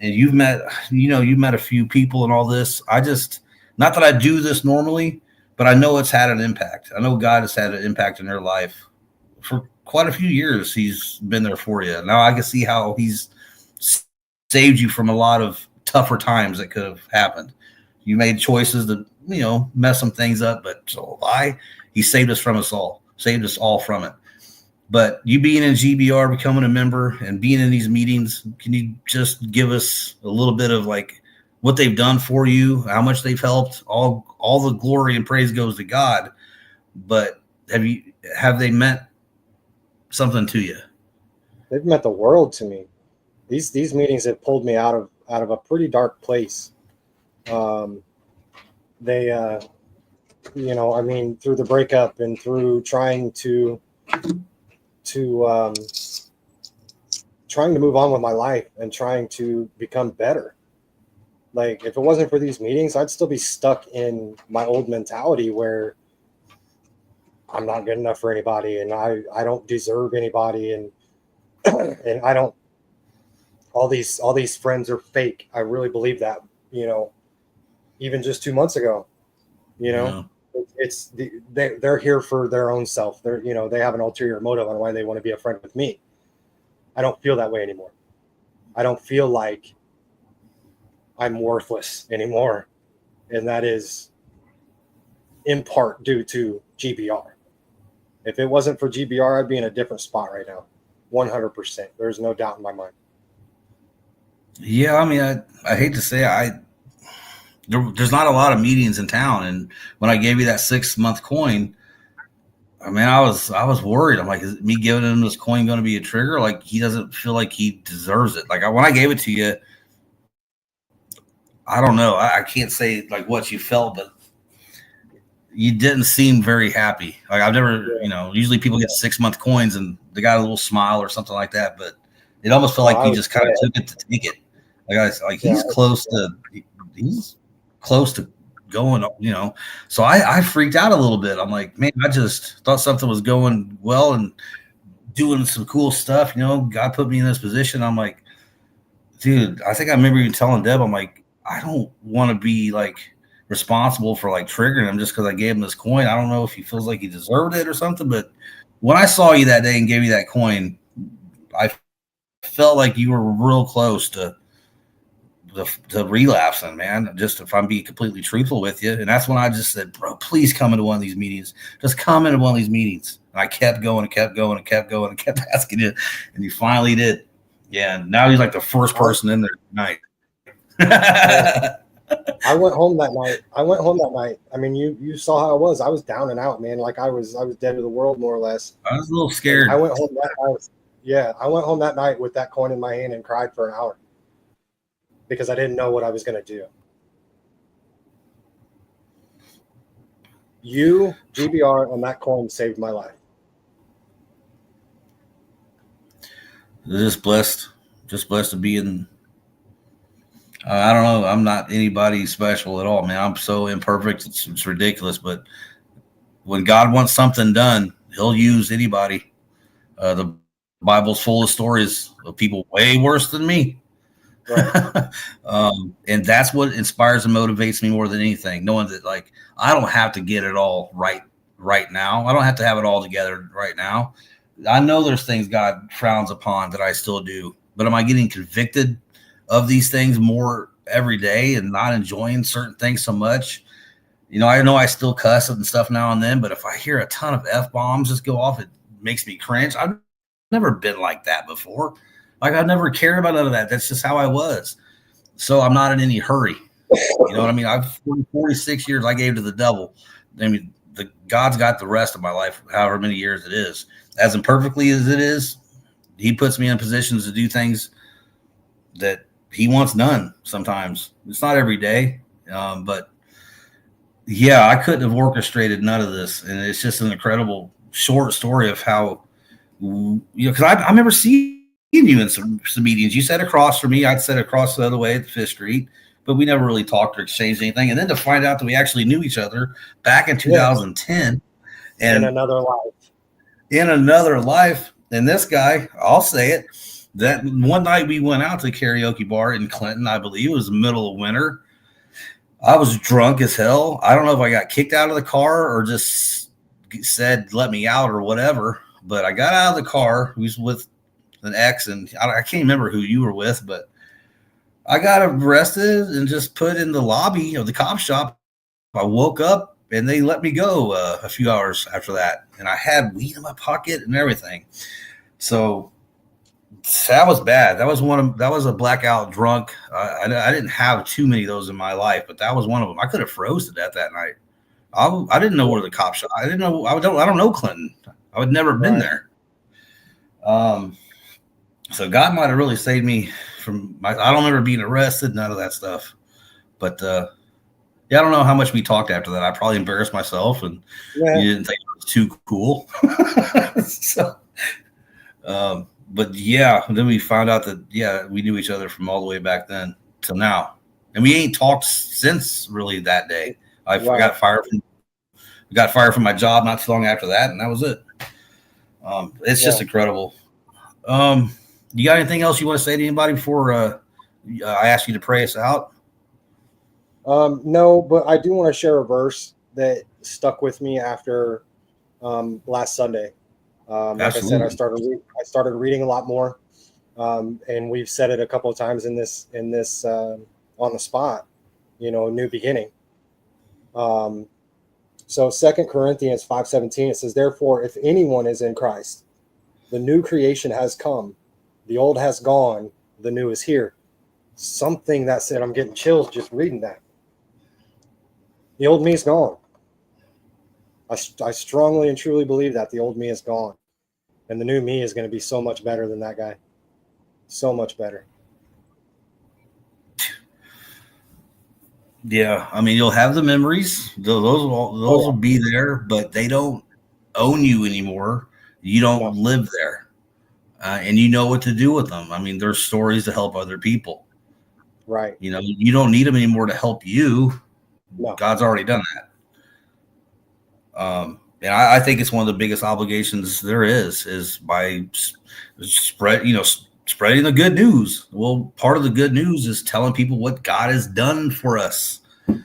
S1: And you've met a few people and all this. Not that I do this normally, but I know it's had an impact. I know God has had an impact in their life for quite a few years. He's been there for you. Now I can see how he's saved you from a lot of tougher times that could have happened. You made choices that, mess some things up, but so have I. He saved us all from it. But you being in GBR, becoming a member and being in these meetings, can you just give us a little bit of like what they've done for you, how much they've helped? All the glory and praise goes to God. But have they meant something to you?
S2: They've meant the world to me. these meetings have pulled me out of a pretty dark place. They I mean, through the breakup and through trying to move on with my life and trying to become better. Like, if it wasn't for these meetings, I'd still be stuck in my old mentality where I'm not good enough for anybody, and I don't deserve anybody, and and I don't, all these friends are fake. I really believe that, even just 2 months ago,
S1: Yeah.
S2: they're here for their own self. They have an ulterior motive on why they want to be a friend with me. I don't feel that way anymore. I don't feel like I'm worthless anymore. And that is in part due to GBR. If it wasn't for GBR, I'd be in a different spot right now. 100%. There's no doubt in my mind.
S1: Yeah, I mean, I hate to say there's not a lot of meetings in town, and when I gave you that 6-month coin, I mean, I was worried. I'm like, is me giving him this coin going to be a trigger? Like, he doesn't feel like he deserves it. Like, when I gave it to you, I don't know. I can't say like what you felt, but you didn't seem very happy. Like, I've never, usually people get 6-month coins and they got a little smile or something like that, but it almost felt like you just kind of took it to take it. He's close to going, So I freaked out a little bit. I'm like, man, I just thought something was going well and doing some cool stuff. God put me in this position. I'm like, dude, I think I remember even telling Deb, I'm like, I don't want to be like responsible for like triggering him just because I gave him this coin. I don't know if he feels like he deserved it or something, but when I saw you that day and gave you that coin, I felt like you were real close to relapsing, man. Just if I'm being completely truthful with you. And that's when I just said, bro, please come into one of these meetings. Just come into one of these meetings. And I kept going and kept going and kept going and kept asking you. And you finally did. Yeah. And now he's like the first person in there tonight.
S2: I went home that night. I mean, you saw how I was. I was down and out, man. Like I was dead to the world, more or less.
S1: I was a little scared.
S2: And I went home that night. Yeah, I went home that night with that coin in my hand and cried for an hour because I didn't know what I was going to do. You, GBR, and that coin saved my life.
S1: Just blessed to be in. I don't know. I'm not anybody special at all, man. I'm so imperfect. It's ridiculous. But when God wants something done, he'll use anybody. The Bible's full of stories of people way worse than me. Right. And that's what inspires and motivates me more than anything, knowing that like I don't have to get it all right now. I don't have to have it all together right now. I know there's things God frowns upon that I still do, but am I getting convicted of these things more every day and not enjoying certain things so much? I know I still cuss and stuff now and then, but if I hear a ton of F-bombs just go off, it makes me cringe. I've never been like that before. Like, I've never cared about none of that. That's just how I was. So I'm not in any hurry. You know what I mean? I've 46 years I gave to the devil. I mean, God's got the rest of my life, however many years it is. As imperfectly as it is, he puts me in positions to do things that he wants done sometimes. It's not every day. But yeah, I couldn't have orchestrated none of this. And it's just an incredible short story of how, because I remember seeing you in some meetings. You sat across from me. I'd sat across the other way at Fifth Street, but we never really talked or exchanged anything. And then to find out that we actually knew each other back in 2010. And
S2: in another
S1: life. And this guy, I'll say it, that one night we went out to the karaoke bar in Clinton, I believe it was the middle of winter. I was drunk as hell. I don't know if I got kicked out of the car or just said, let me out or whatever. But I got out of the car. We was with an ex, and I can't remember who you were with, but I got arrested and just put in the lobby of the cop shop. I woke up and they let me go a few hours after that. And I had weed in my pocket and everything. So that was bad. That was a blackout drunk. I didn't have too many of those in my life, but that was one of them. I could have froze to death that night. I didn't know where the cop shop. I didn't know. I don't know Clinton. I would never been there. So God might have really saved me from I don't remember being arrested, none of that stuff. But yeah, I don't know how much we talked after that. I probably embarrassed myself, and
S2: Yeah.
S1: you didn't think it was too cool. So, but yeah, then we found out that we knew each other from all the way back then till now, and we ain't talked since really that day. I
S2: Right.
S1: got fired from my job not too long after that, and that was it. It's just incredible. You got anything else you want to say to anybody before I ask you to pray us out?
S2: No, but I do want to share a verse that stuck with me after last Sunday. Like I said, I started reading a lot more, and we've said it a couple of times in this on the spot. New beginning. So 2 Corinthians 5:17, it says, "Therefore, if anyone is in Christ, the new creation has come, the old has gone, the new is here." Something that said, I'm getting chills just reading that. The old me is gone. I strongly and truly believe that the old me is gone, and the new me is going to be so much better than that guy. So much better.
S1: Yeah, I mean, you'll have the memories; those will be there, but they don't own you anymore. You don't live there, and you know what to do with them. I mean, there's stories to help other people.
S2: Right.
S1: You don't need them anymore to help you.
S2: No.
S1: God's already done that. And I think it's one of the biggest obligations there is by spreading the good news. Well, part of the good news is telling people what God has done for us.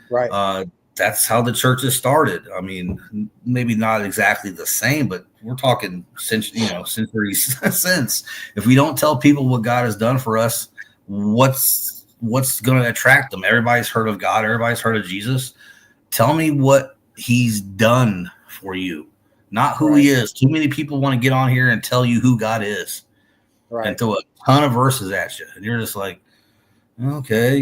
S2: Right.
S1: That's how the church has started. I mean, maybe not exactly the same, but we're talking centuries since. If we don't tell people what God has done for us, what's going to attract them? Everybody's heard of God. Everybody's heard of Jesus. Tell me what he's done for you, not who he is. Too many people want to get on here and tell you who God is and throw a ton of verses at you. And you're just like, okay,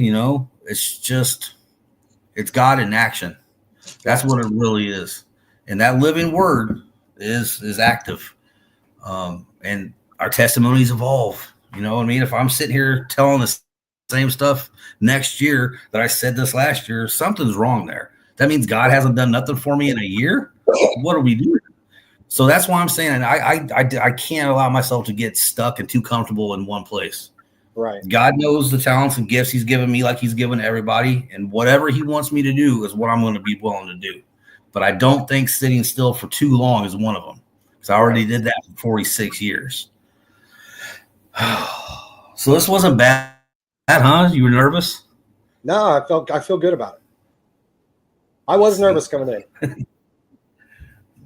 S1: it's God in action. That's what it really is. And that living word is active. And our testimonies evolve. You know what I mean? If I'm sitting here telling the same stuff next year that I said this last year, something's wrong there. That means God hasn't done nothing for me in a year. What are we doing? So that's why I'm saying I can't allow myself to get stuck and too comfortable in one place.
S2: Right.
S1: God knows the talents and gifts he's given me like he's given everybody. And whatever he wants me to do is what I'm going to be willing to do. But I don't think sitting still for too long is one of them. Because I already did that for 46 years. So this wasn't bad, huh? You were nervous?
S2: No, I feel good about it. I was nervous coming in.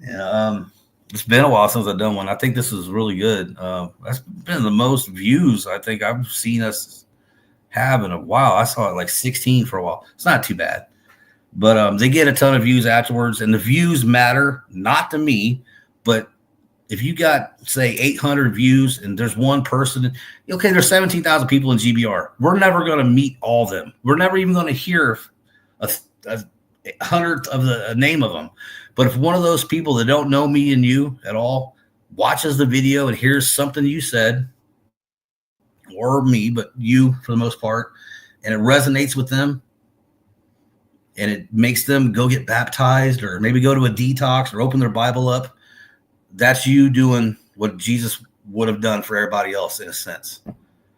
S1: Yeah, it's been a while since I've done one. I think this is really good. That's been the most views I think I've seen us have in a while. I saw it like 16 for a while. It's not too bad, but they get a ton of views afterwards, and the views matter not to me, but if you got say 800 views and there's one person, okay, there's 17,000 people in GBR. We're never going to meet all of them. We're never even going to hear a hundredth of the name of them. But if one of those people that don't know me and you at all watches the video and hears something you said, or me, but you for the most part, and it resonates with them, and it makes them go get baptized or maybe go to a detox or open their Bible up, that's you doing what Jesus would have done for everybody else in a sense.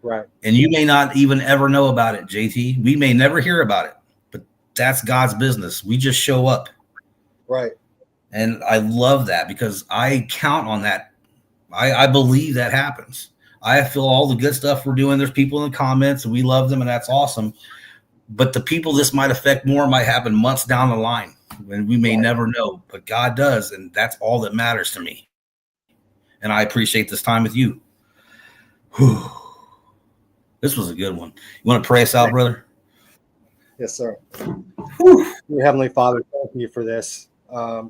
S2: Right.
S1: And you may not even ever know about it, JT. We may never hear about it, but that's God's business. We just show up.
S2: Right.
S1: And I love that because I count on that. I believe that happens. I feel all the good stuff we're doing. There's people in the comments and we love them and that's awesome. But the people this might affect more might happen months down the line when we may never know, but God does. And that's all that matters to me. And I appreciate this time with you. Whew. This was a good one. You want to pray us out, brother?
S2: Yes, sir. Whew. Heavenly Father, thank you for this.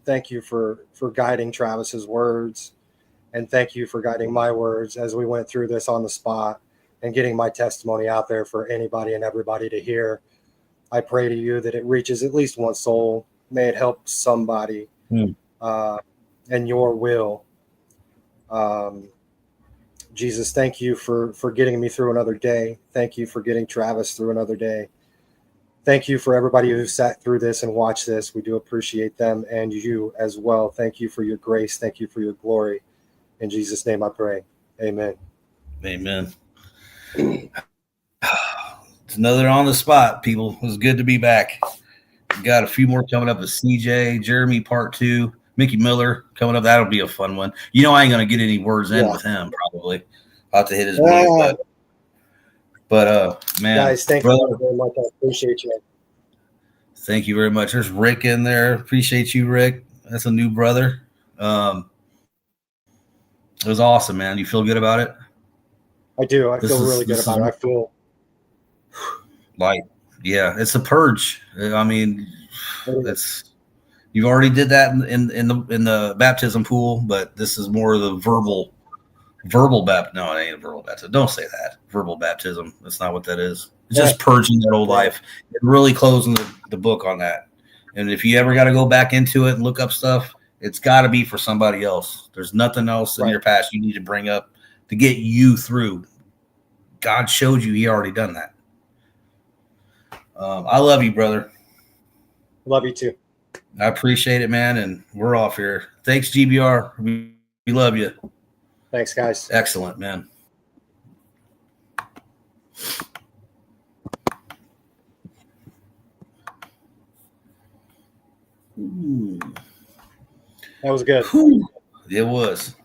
S2: Thank you for guiding Travis's words, and thank you for guiding my words as we went through this on the spot and getting my testimony out there for anybody and everybody to hear. I pray to you that it reaches at least one soul. May it help somebody and your will. Jesus, thank you for getting me through another day. Thank you for getting Travis through another day. Thank you for everybody who sat through this and watched this. We do appreciate them and you as well. Thank you for your grace. Thank you for your glory. In Jesus' name I pray. Amen.
S1: Amen. It's another on the spot, people. It was good to be back. We got a few more coming up with CJ, Jeremy Part 2, Mickey Miller coming up. That'll be a fun one. You know, I ain't going to get any words in with him, probably. I'll have to hit his mute, man.
S2: Guys, thank you very much. I appreciate you.
S1: Thank you very much. There's Rick in there. Appreciate you, Rick. That's a new brother. It was awesome, man. You feel good about it?
S2: I do. I feel really good about it. I feel
S1: like, yeah, it's a purge. I mean, you've already did that in the baptism pool, but this is more of the verbal baptism. No, it ain't a verbal baptism. Don't say that. Verbal baptism. That's not what that is. It's just purging that old life and really closing the book on that. And if you ever got to go back into it and look up stuff, it's got to be for somebody else. There's nothing else in your past you need to bring up to get you through. God showed you he already done that. I love you, brother.
S2: Love you too.
S1: I appreciate it, man. And we're off here. Thanks, GBR. We love you.
S2: Thanks, guys.
S1: Excellent, man.
S2: That was good.
S1: It was.